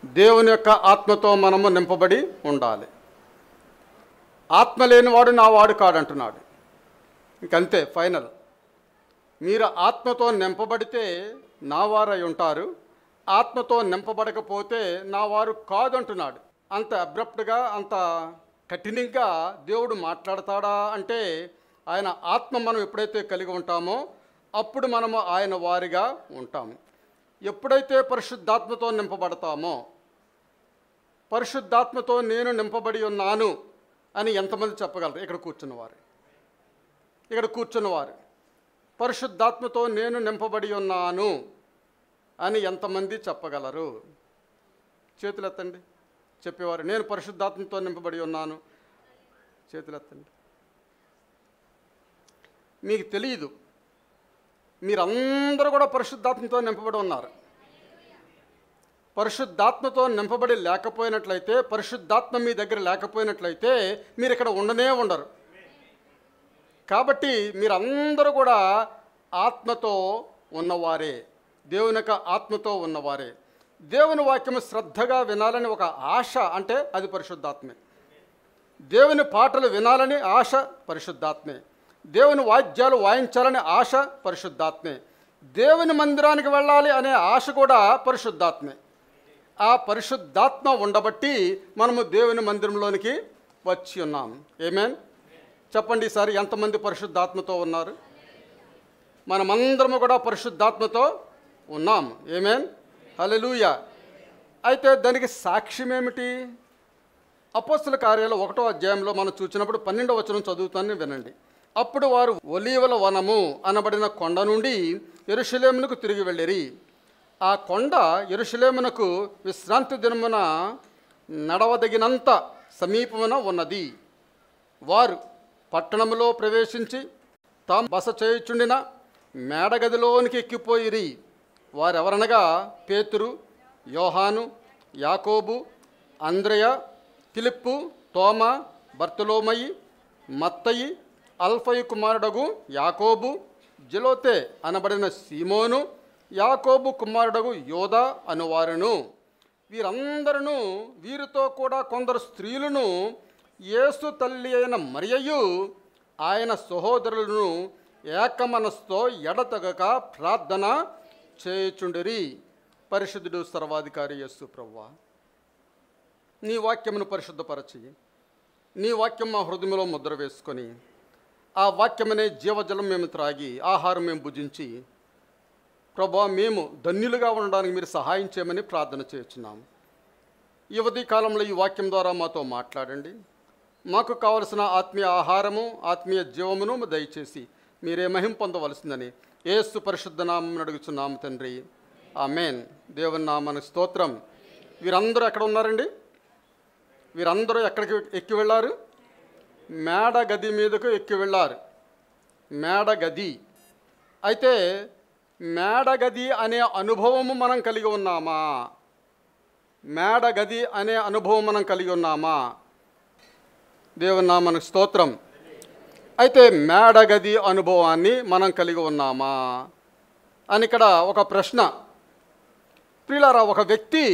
దేవుని యొక్క ఆత్మతో మనము నింపబడి ఉండాలి. ఆత్మ లేనివాడు నా వాడు కాడంటున్నాడు. ఇంకంతే ఫైనల్. మీరు ఆత్మతో నింపబడితే నా వారై ఉంటారు, ఆత్మతో నింపబడకపోతే నా వారు కాదంటున్నాడు. అంత అబ్రప్ట్గా, అంత కఠినంగా దేవుడు మాట్లాడతాడా అంటే, ఆయన ఆత్మ మనం ఎప్పుడైతే కలిగి ఉంటామో అప్పుడు మనము ఆయన వారిగా ఉంటాము. ఎప్పుడైతే పరిశుద్ధాత్మతో నింపబడతామో, పరిశుద్ధాత్మతో నేను నింపబడి ఉన్నాను అని ఎంతమంది చెప్పగలరు? ఇక్కడ కూర్చున్నవారు పరిశుద్ధాత్మతో నేను నింపబడి ఉన్నాను అని ఎంతమంది చెప్పగలరు? చేతులెత్తండి. చెప్పేవారు నేను పరిశుద్ధాత్మతో నింపబడి ఉన్నాను, చేతులెత్తండి. మీకు తెలియదు, మీరందరూ కూడా పరిశుద్ధాత్మతో నింపబడి ఉన్నారు. పరిశుద్ధాత్మతో నింపబడి లేకపోయినట్లయితే, పరిశుద్ధాత్మ మీ దగ్గర లేకపోయినట్లయితే మీరు ఇక్కడ ఉండరు. కాబట్టి మీరందరూ కూడా ఆత్మతో ఉన్నవారే, దేవుని యొక్క ఆత్మతో ఉన్నవారే. దేవుని వాక్యము శ్రద్ధగా వినాలని ఒక ఆశ అంటే అది పరిశుద్ధాత్మే. దేవుని పాటలు వినాలని ఆశ పరిశుద్ధాత్మే. దేవుని వాద్యాలు వాయించాలని ఆశ పరిశుద్ధాత్మే. దేవుని మందిరానికి వెళ్ళాలి అనే ఆశ కూడా పరిశుద్ధాత్మే. ఆ పరిశుద్ధాత్మ ఉండబట్టి మనము దేవుని మందిరంలోనికి వచ్చి ఉన్నాం. ఆమేన్. చెప్పండి ఈసారి, ఎంతమంది పరిశుద్ధాత్మతో ఉన్నారు? మనమందరము కూడా పరిశుద్ధాత్మతో ఉన్నాం. ఆమేన్. హల్లెలూయా. అయితే దానికి సాక్ష్యం ఏమిటి? అపోస్తల కార్యాలు 1వ అధ్యాయంలో మనం చూసినప్పుడు 12వ వచనం చదువుతాను, వినండి. అప్పుడు వారు ఒలీవల వనము అనబడిన కొండ నుండి యెరూషలేమునకు తిరిగి వెళ్ళిరి. ఆ కొండ యెరూషలేమునకు విశ్రాంతి దినమున నడవదగినంత సమీపమున ఉన్నది. వారు పట్టణములో ప్రవేశించి తాము బస చేయుచుండిన మేడగదిలోనికి ఎక్కిపోయిరి. వారెవరనగా పేతురు, యోహాను, యాకోబు, అంద్రెయ, ఫిలిప్పు, తోమా, బర్తలోమయి, మత్తయి, అల్ఫయి కుమారుడగు యాకోబు, జెలోతే అనబడిన సీమోను, యాకోబు కుమారుడగు యోదా అనువారును. వీరందరూ, వీరితో కూడా కొందరు స్త్రీలను, యేసు తల్లి అయిన మరియయు ఆయన సహోదరులను ఏకమనస్తో ఎడతెగక ప్రార్థన చేయుచుండిరి. పరిశుద్ధుడు సర్వాధికారి యేసు ప్రభువా, నీ వాక్యమును పరిశుద్ధపరచి, నీ వాక్యం మా హృదయంలో ముద్ర వేసుకొని, ఆ వాక్యమనే జీవజలం మేము త్రాగి, ఆహారం మేము భుజించి, ప్రభువా మేము ధన్యులుగా ఉండడానికి మీరు సహాయం చేయమని ప్రార్థన చేస్తున్నాము. ఈ ఉదయ కాలంలో ఈ వాక్యం ద్వారా మాతో మాట్లాడండి. మాకు కావలసిన ఆత్మీయ ఆహారము, ఆత్మీయ జీవమును దయచేసి మీరే మహిమ పొందవలసిందని యేసు పరిశుద్ధ నామమున అడుగుచున్నాము తండ్రి. ఆమేన్. దేవుని నామానికి స్తోత్రం. వీరందరూ ఎక్కడ ఉన్నారండి? వీరందరూ ఎక్కడికి ఎక్కి వెళ్ళారు? మేడ గది మీదకు ఎక్కి వెళ్ళారు. మేడ గది. అయితే మేడ గది అనే అనుభవము మనం కలిగి ఉన్నామా? మేడ గది అనే అనుభవం మనం కలిగి ఉన్నామా? దేవుని నామానికి స్తోత్రం. అయితే మేడ గది అనుభవాన్ని మనం కలిగి ఉన్నామా అని ఇక్కడ ఒక ప్రశ్న. ప్రియులారా, ఒక వ్యక్తి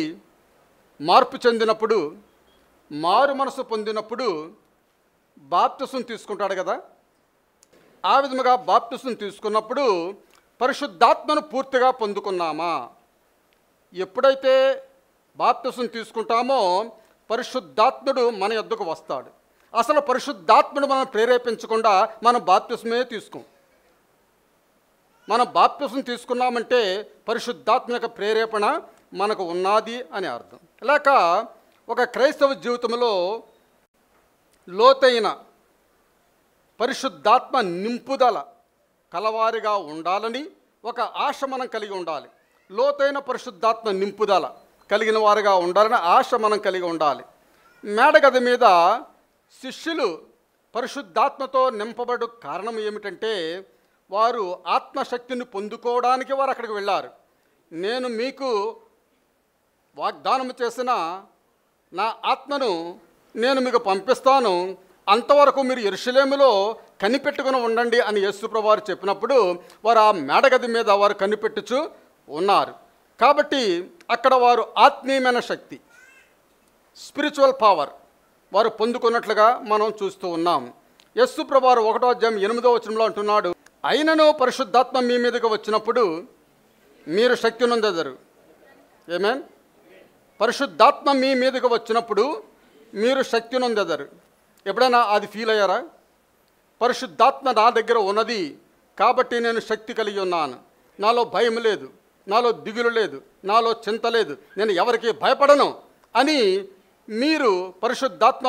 మార్పు చెందినప్పుడు, మారు మనసు పొందినప్పుడు బాప్తిసం తీసుకుంటాడు కదా. ఆ విధముగా బాప్తిసం తీసుకున్నప్పుడు పరిశుద్ధాత్మను పూర్తిగా పొందుకున్నామా? ఎప్పుడైతే బాప్తిసం తీసుకుంటామో పరిశుద్ధాత్ముడు మన యొద్దకు వస్తాడు. అసలు పరిశుద్ధాత్ముడు మనం ప్రేరేపించకుండా మనం బాప్తిసమే తీసుకోం. మనం బాప్తిసం తీసుకున్నామంటే పరిశుద్ధాత్మ యొక్క ప్రేరేపణ మనకు ఉన్నది అని అర్థం. లేక ఒక క్రైస్తవ జీవితంలో లోతైన పరిశుద్ధాత్మ నింపుదల కలవారిగా ఉండాలని ఒక ఆశ మనం కలిగి ఉండాలి. లోతైన పరిశుద్ధాత్మ నింపుదల కలిగిన వారుగా ఉండాలని ఆశ మనం కలిగి ఉండాలి. మేడగది మీద శిష్యులు పరిశుద్ధాత్మతో నింపబడు కారణం ఏమిటంటే, వారు ఆత్మశక్తిని పొందుకోవడానికి వారు అక్కడికి వెళ్ళారు. నేను మీకు వాగ్దానం చేసిన నా ఆత్మను నేను మీకు పంపిస్తాను, అంతవరకు మీరు యెరూషలేములో కనిపెట్టుకుని ఉండండి అని యేసుప్రభువు వారు చెప్పినప్పుడు వారు ఆ మేడగది మీద వారు కనిపెట్టుచు ఉన్నారు. కాబట్టి అక్కడ వారు ఆత్మీయమైన శక్తి, స్పిరిచువల్ పవర్ వారు పొందుకున్నట్లుగా మనం చూస్తూ ఉన్నాం. యేసు ప్రభువారు 1వ అధ్యాయం 8వ వచనంలో అంటున్నాడు, అయినను పరిశుద్ధాత్మ మీ మీదకి వచ్చినప్పుడు మీరు శక్తి నొందెదరు. ఆమేన్. పరిశుద్ధాత్మ మీ మీదకి వచ్చినప్పుడు మీరు శక్తి నొందెదరు. ఎప్పుడైనా అది ఫీల్ అయ్యారా? పరిశుద్ధాత్మ నా దగ్గర ఉన్నది కాబట్టి నేను శక్తి కలిగి ఉన్నాను, నాలో భయం లేదు, నాలో దిగులు లేదు, నాలో చింత లేదు, నేను ఎవరికి భయపడను అని మీరు పరిశుద్ధాత్మ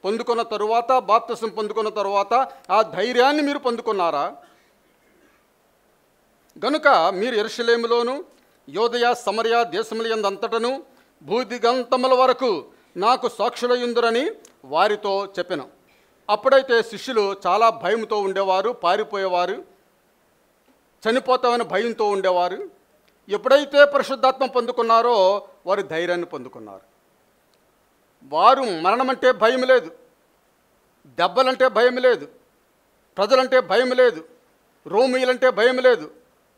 పొందుకున్న తరువాత, బాప్తిసం పొందుకున్న తరువాత ఆ ధైర్యాన్ని మీరు పొందుకున్నారా? గనుక మీరు యెరూషలేములోను యోదయ సమరయ దేశములందంతటను భూదిగంతముల వరకు నాకు సాక్షులయుందురని వారితో చెప్పెను. అప్పుడైతే శిష్యులు చాలా భయంతో ఉండేవారు, పారిపోయేవారు, చనిపోతామని భయంతో ఉండేవారు. ఎప్పుడైతే పరిశుద్ధాత్మ పొందుకున్నారో వారు ధైర్యాన్ని పొందుకున్నారు. వారు మరణమంటే భయం లేదు, దెబ్బలంటే భయం లేదు, ప్రజలంటే భయం లేదు, రోమీయులంటే భయం లేదు,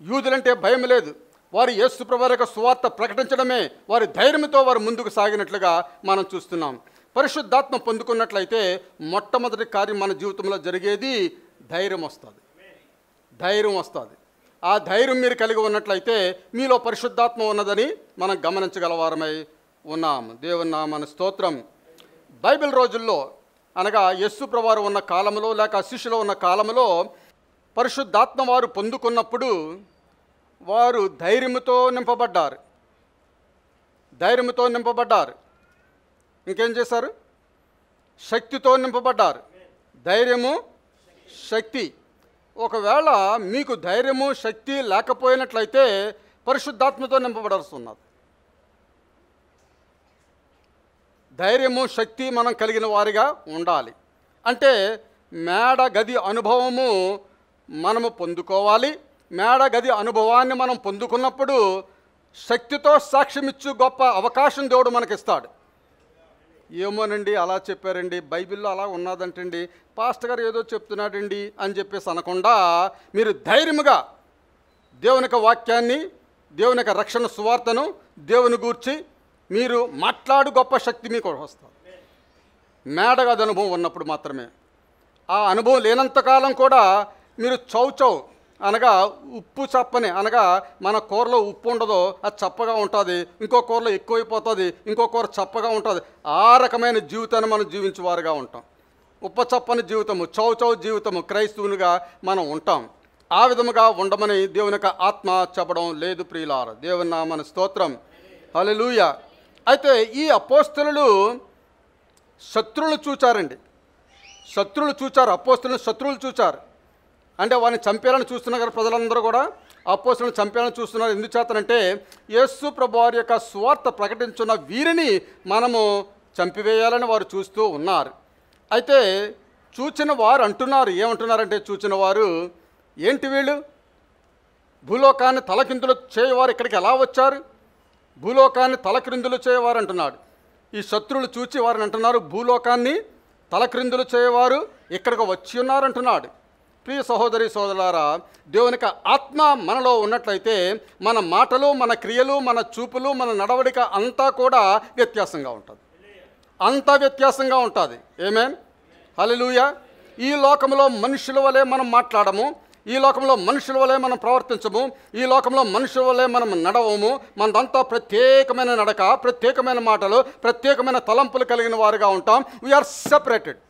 యూదులంటే భయం లేదు. వారు యేసు ప్రభువు యొక్క సువార్త ప్రకటించడమే వారి ధైర్యంతో వారు ముందుకు సాగినట్లుగా మనం చూస్తున్నాం. పరిశుద్ధాత్మ పొందుకున్నట్లయితే మొట్టమొదటి కార్యం మన జీవితంలో జరిగేది ధైర్యం వస్తుంది. ధైర్యం వస్తుంది. ఆ ధైర్యం మీరు కలిగి ఉన్నట్లయితే మీలో పరిశుద్ధాత్మ ఉన్నదని మనం గమనించగలవారమై ఉన్నాము. దేవుని నామమునకు స్తోత్రం. బైబిల్ రోజుల్లో అనగా యేసు ప్రభువారు ఉన్న కాలంలో లేక శిష్యులు ఉన్న కాలంలో పరిశుద్ధాత్మ వారు పొందుకున్నప్పుడు వారు ధైర్యంతో నింపబడ్డారు. ధైర్యంతో నింపబడ్డారు. ఇంకేం చేశారు? శక్తితో నింపబడ్డారు. ధైర్యము, శక్తి. ఒకవేళ మీకు ధైర్యము, శక్తి లేకపోయినట్లయితే పరిశుద్ధాత్మతో నింపబడాల్సి ఉన్నది. ధైర్యము, శక్తి మనం కలిగిన వారిగా ఉండాలి. అంటే మేడ గది అనుభవము మనము పొందుకోవాలి. మేడ గది అనుభవాన్ని మనం పొందుకున్నప్పుడు శక్తితో సాక్ష్యమిచ్చు గొప్ప అవకాశం దేవుడు మనకిస్తాడు. ఏమోనండి అలా చెప్పారండి, బైబిల్లో అలా ఉన్నదంటండి, పాస్టర్ గారు ఏదో చెప్తున్నాడండి అని చెప్పేసి అనకుండా మీరు ధైర్యముగా దేవుని యొక్క వాక్యాన్ని, దేవుని యొక్క రక్షణ సువార్తను, దేవుని గూర్చి మీరు మాట్లాడు గొప్ప శక్తి మీకు వస్తుంది. మేడగది అనుభవం ఉన్నప్పుడు మాత్రమే. ఆ అనుభవం లేనంతకాలం కూడా మీరు చౌచౌ అనగా ఉప్పు చప్పని, అనగా మన కూరలో ఉప్పు ఉండదో అది చప్పగా ఉంటుంది, ఇంకో కూరలో ఎక్కువైపోతుంది, ఇంకో కూర చప్పగా ఉంటుంది. ఆ రకమైన జీవితాన్ని మనం జీవించేవారుగా ఉంటాం. ఉప్పు చప్పని జీవితము, చౌచౌ జీవితము క్రైస్తవునిగా మనం ఉంటాం. ఆ విధముగా ఉండమని దేవుని యొక్క ఆత్మ చెప్పడం లేదు ప్రియులారా. దేవుని నామమునకు స్తోత్రం. హల్లెలూయా. అయితే ఈ అపోస్తలులు శత్రువులు చూచారండి. శత్రువులు చూచారు. అపోస్తలులు శత్రువులు చూచారు. అంటే వారిని చంపేయాలని చూస్తున్నారు కదా ప్రజలందరూ కూడా. అపోస్తలులను చంపేయాలని చూస్తున్నారు. ఎందుచేతనంటే యేసు ప్రభువారి యొక్క సువార్త ప్రకటించున్న వీరిని మనము చంపివేయాలని వారు చూస్తూ ఉన్నారు. అయితే చూచిన వారు అంటున్నారు, ఏమంటున్నారంటే చూచిన వారు, ఏంటి వీళ్ళు భూలోకాన్ని తలకిందులు చేయవారు ఇక్కడికి ఎలా వచ్చారు? భూలోకాన్ని తలక్రిందులు చేయవారు అంటున్నాడు. ఈ శత్రువులు చూచి వారిని అంటున్నారు, భూలోకాన్ని తలక్రిందులు చేయవారు ఇక్కడికి వచ్చి ఉన్నారంటున్నాడు. ప్రియ సహోదరి సోదరులారా, దేవునికి ఆత్మ మనలో ఉన్నట్లయితే మన మాటలు, మన క్రియలు, మన చూపులు, మన నడవడిక అంతా కూడా వ్యత్యాసంగా ఉంటుంది. అంతా వ్యత్యాసంగా ఉంటుంది. ఆమేన్. హల్లెలూయా. ఈ లోకంలో మనుషుల వలె మనం మాట్లాడము, ఈ లోకంలో మనుషుల వలె మనం ప్రవర్తించము, ఈ లోకంలో మనుషుల వలె మనం నడవము. మనదంతా ప్రత్యేకమైన నడక, ప్రత్యేకమైన మాటలు, ప్రత్యేకమైన తలంపులు కలిగిన వారుగా ఉంటాం. We are separated.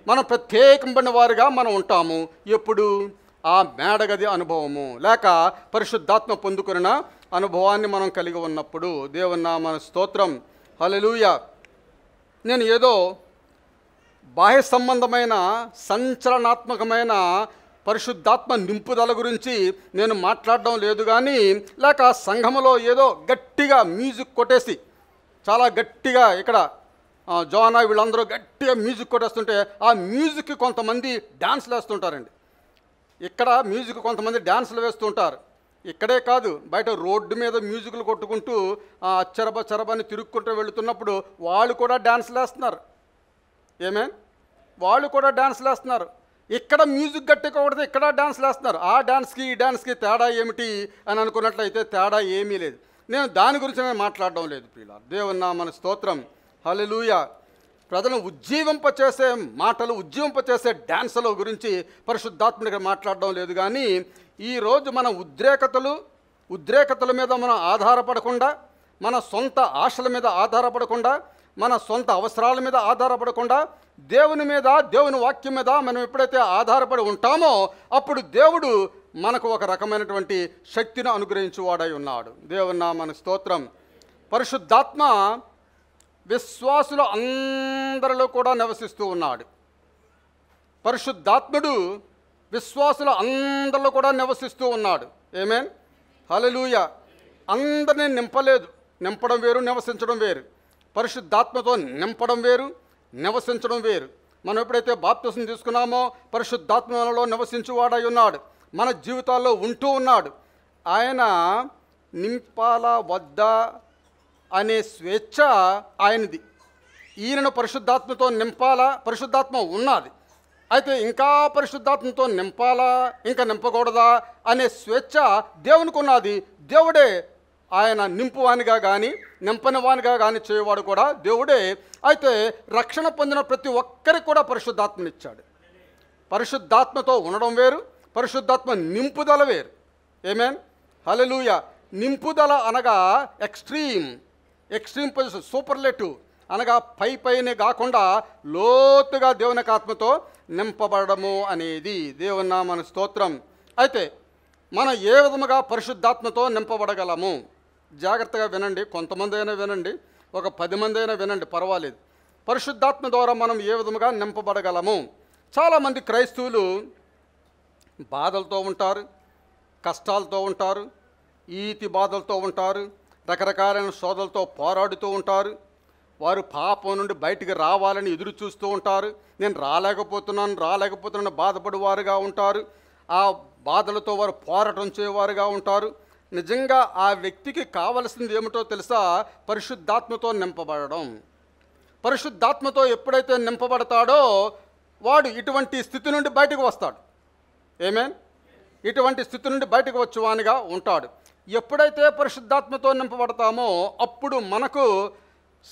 మనం ప్రత్యేకమైన వారుగా మనం ఉంటాము. ఎప్పుడు? ఆ మేడగది అనుభవము లేక పరిశుద్ధాత్మ పొందుకున్న అనుభవాన్ని మనం కలిగి ఉన్నప్పుడు. దేవుని నామమునకు స్తోత్రం. హల్లెలూయా. నేను ఏదో బాహ్య సంబంధమైన సంచలనాత్మకమైన పరిశుద్ధాత్మ నింపుదల గురించి నేను మాట్లాడడం లేదు. కానీ లేక సంఘములో ఏదో గట్టిగా మ్యూజిక్ కొట్టేసి, చాలా గట్టిగా ఇక్కడ జోనా వీళ్ళందరూ గట్టిగా మ్యూజిక్ కొట్టేస్తుంటే ఆ మ్యూజిక్కి కొంతమంది డ్యాన్స్లు వేస్తుంటారండి. ఇక్కడ మ్యూజిక్ కొంతమంది డ్యాన్సులు వేస్తుంటారు. ఇక్కడే కాదు, బయట రోడ్డు మీద మ్యూజిక్లు కొట్టుకుంటూ చరబ చరబని తిరుక్కుంటూ వెళుతున్నప్పుడు వాళ్ళు కూడా డ్యాన్స్లు వేస్తున్నారు. ఏమేన్? వాళ్ళు కూడా డ్యాన్స్లు వేస్తున్నారు. ఇక్కడ మ్యూజిక్ గట్టిగా కొడితే ఇక్కడ డ్యాన్స్లు వేస్తున్నారు. ఆ డ్యాన్స్కి ఈ డ్యాన్స్కి తేడా ఏమిటి అని అనుకున్నట్లయితే తేడా ఏమీ లేదు. నేను దాని గురించి నేను మాట్లాడడం లేదు ప్రియులారా. దేవుని నామమునకు స్తోత్రం. హల్లెలూయా. ప్రజలను ఉజ్జీవింపచేసే మాటలు, ఉజ్జీవింపచేసే డ్యాన్సుల గురించి పరిశుద్ధాత్ముడిగా మాట్లాడడం లేదు. కానీ ఈరోజు మన ఉద్రేకతల మీద మనం ఆధారపడకుండా, మన సొంత ఆశల మీద ఆధారపడకుండా, మన సొంత అవసరాల మీద ఆధారపడకుండా, దేవుని మీద, దేవుని వాక్యం మీద మనం ఎప్పుడైతే ఆధారపడి ఉంటామో అప్పుడు దేవుడు మనకు ఒక రకమైనటువంటి శక్తిని అనుగ్రహించువాడై ఉన్నాడు. దేవుని నామమునకు స్తోత్రం. పరిశుద్ధాత్మ విశ్వాసులు అందరిలో కూడా నివసిస్తూ ఉన్నాడు. పరిశుద్ధాత్ముడు విశ్వాసులు అందరిలో కూడా నివసిస్తూ ఉన్నాడు. ఆమేన్. హల్లెలూయా. అందరినీ నింపలేదు. నింపడం వేరు, నివసించడం వేరు. పరిశుద్ధాత్మతో నింపడం వేరు, నివసించడం వేరు. మనం ఎప్పుడైతే బాప్తిసం తీసుకున్నామో పరిశుద్ధాత్మలో నివసించువాడై ఉన్నాడు, మన జీవితాల్లో ఉంటూ ఉన్నాడు. ఆయన నింపాలా వద్దా అనే స్వేచ్ఛ ఆయనది. ఈయనను పరిశుద్ధాత్మతో నింపాలా, పరిశుద్ధాత్మ ఉన్నది, అయితే ఇంకా పరిశుద్ధాత్మతో నింపాలా, ఇంకా నింపకూడదా అనే స్వేచ్ఛ దేవునికి ఉన్నది. దేవుడే ఆయన నింపువానిగా కానీ నింపని వానిగా కానీ చేయవాడు కూడా దేవుడే. అయితే రక్షణ పొందిన ప్రతి ఒక్కరికి కూడా పరిశుద్ధాత్మనిచ్చాడు. పరిశుద్ధాత్మతో ఉండడం వేరు, పరిశుద్ధాత్మ నింపుదల వేరు. ఆమేన్. హల్లెలూయా. నింపుదల అనగా ఎక్స్ట్రీమ్ పొజిషన్, సూపర్లేటివ్ అనగా పైనే కాకుండా లోతుగా దేవుని ఆత్మతో నింపబడము అనేది. దేవుని నామమునకు స్తోత్రం. అయితే మనం ఏ విధముగా పరిశుద్ధాత్మతో నింపబడగలము? జాగ్రత్తగా వినండి. కొంతమంది అయినా వినండి, ఒక 10 మంది అయినా వినండి, పర్వాలేదు. పరిశుద్ధాత్మ ద్వారా మనం ఏ విధముగా నింపబడగలము? చాలామంది క్రైస్తవులు బాధలతో ఉంటారు, కష్టాలతో ఉంటారు, ఈతి బాధలతో ఉంటారు, రకరకాలైన శోధలతో పోరాడుతూ ఉంటారు. వారు పాపం నుండి బయటికి రావాలని ఎదురు చూస్తూ ఉంటారు. నేను రాలేకపోతున్నాను బాధపడేవారుగా ఉంటారు. ఆ బాధలతో వారు పోరాటం చేయవారుగా ఉంటారు. నిజంగా ఆ వ్యక్తికి కావలసింది ఏమిటో తెలుసా? పరిశుద్ధాత్మతో నింపబడడం. పరిశుద్ధాత్మతో ఎప్పుడైతే నింపబడతాడో వాడు ఇటువంటి స్థితి నుండి బయటకు వస్తాడు. ఆమేన్. ఇటువంటి స్థితి నుండి బయటకు వచ్చేవానిగా ఉంటాడు. ఎప్పుడైతే పరిశుద్ధాత్మతో నింపబడతామో అప్పుడు మనకు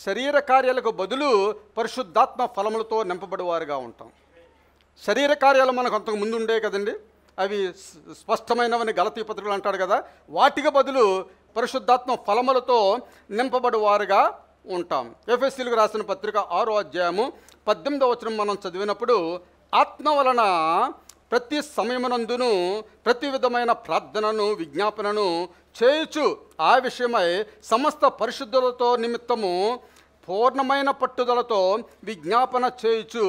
శరీర కార్యాలకు బదులు పరిశుద్ధాత్మ ఫలములతో నింపబడేవారుగా ఉంటాం. శరీర కార్యాలు మనకు అంతకు ముందు ఉండే కదండి, అవి స్పష్టమైనవని గలతీ పత్రికలు అంటాడు కదా. వాటికి బదులు పరిశుద్ధాత్మ ఫలములతో నింపబడేవారుగా ఉంటాం. ఎఫెసీయులకు రాసిన పత్రిక 6వ అధ్యాయము 18వ వచనం మనం చదివినప్పుడు, ఆత్మ వలన ప్రతి సమయమునందును ప్రతి విధమైన ప్రార్థనను విజ్ఞాపనను చేయుచు ఆ విషయమై సమస్త పరిశుద్ధులతో నిమిత్తము పూర్ణమైన పట్టుదలతో విజ్ఞాపన చేయుచు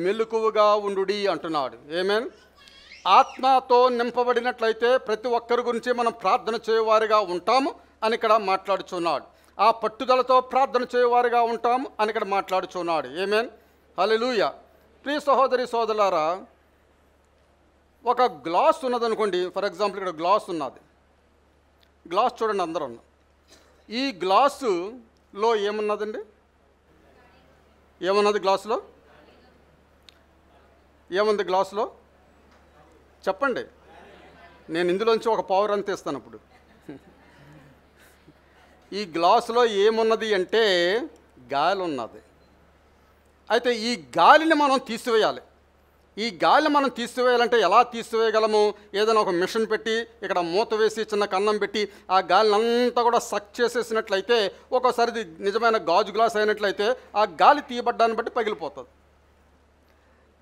మెలకువగా ఉండుడి అంటున్నాడు. ఆమేన్. ఆత్మతో నింపబడినట్లయితే ప్రతి ఒక్కరి గురించి మనం ప్రార్థన చేయవారిగా ఉంటాము అని ఇక్కడ మాట్లాడుచున్నాడు. ఆ పట్టుదలతో ప్రార్థన చేయవారిగా ఉంటాము అని ఇక్కడ మాట్లాడుచున్నాడు. ఆమేన్. హల్లెలూయా. ప్రియ సహోదరి సోదరులారా, ఒక గ్లాస్ ఉన్నదనుకోండి. ఫర్ ఎగ్జాంపుల్ ఇక్కడ గ్లాస్ ఉన్నది. గ్లాస్ చూడండి అందరూ. ఈ గ్లాసులో ఏమున్నదండి? ఏమున్నది గ్లాసులో? ఏముంది గ్లాసులో? చెప్పండి. నేను ఇందులోంచి ఒక పవర్ అంత ఇస్తాను. ఇప్పుడు ఈ గ్లాసులో ఏమున్నది అంటే గాలి ఉన్నది. అయితే ఈ గాలిని మనం తీసివేయాలి. ఈ గాలిని మనం తీసివేయాలంటే ఎలా తీసివేయగలము? ఏదైనా ఒక మిషన్ పెట్టి ఇక్కడ మూత వేసి చిన్న కన్నం పెట్టి ఆ గాలిని అంతా కూడా సక్ చేసేసినట్లయితే, ఒక్కోసారి ఇది నిజమైన గాజు గ్లాస్ అయినట్లయితే ఆ గాలి తీయబడ్డాన్ని బట్టి పగిలిపోతుంది.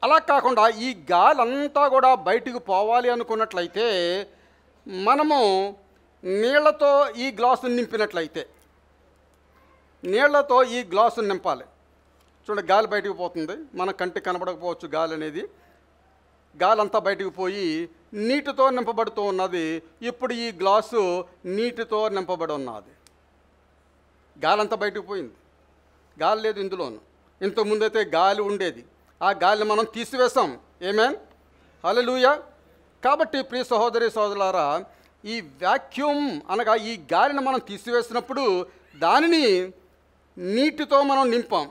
అలా కాకుండా ఈ గాలి అంతా కూడా బయటికి పోవాలి అనుకున్నట్లయితే మనము నీళ్లతో ఈ గ్లాసును నింపినట్లయితే, నీళ్లతో ఈ గ్లాసును నింపాలి. చూడండి, గాలి బయటికి పోతుంది. మన కంటికి కనబడకపోవచ్చు గాలి అనేది. గాలి అంతా బయటికి పోయి నీటితో నింపబడుతూ ఉన్నది. ఇప్పుడు ఈ గ్లాసు నీటితో నింపబడి ఉన్నది. గాలి అంతా బయటికి పోయింది, గాలి లేదు ఇందులోను. ఇంతకుముందైతే గాలి ఉండేది, ఆ గాలిని మనం తీసివేసాం. ఆమేన్. హల్లెలూయా. కాబట్టి ప్రియ సహోదరి సోదరులారా, ఈ వాక్యూమ్ అనగా ఈ గాలిని మనం తీసివేసినప్పుడు దానిని నీటితో మనం నింపాం.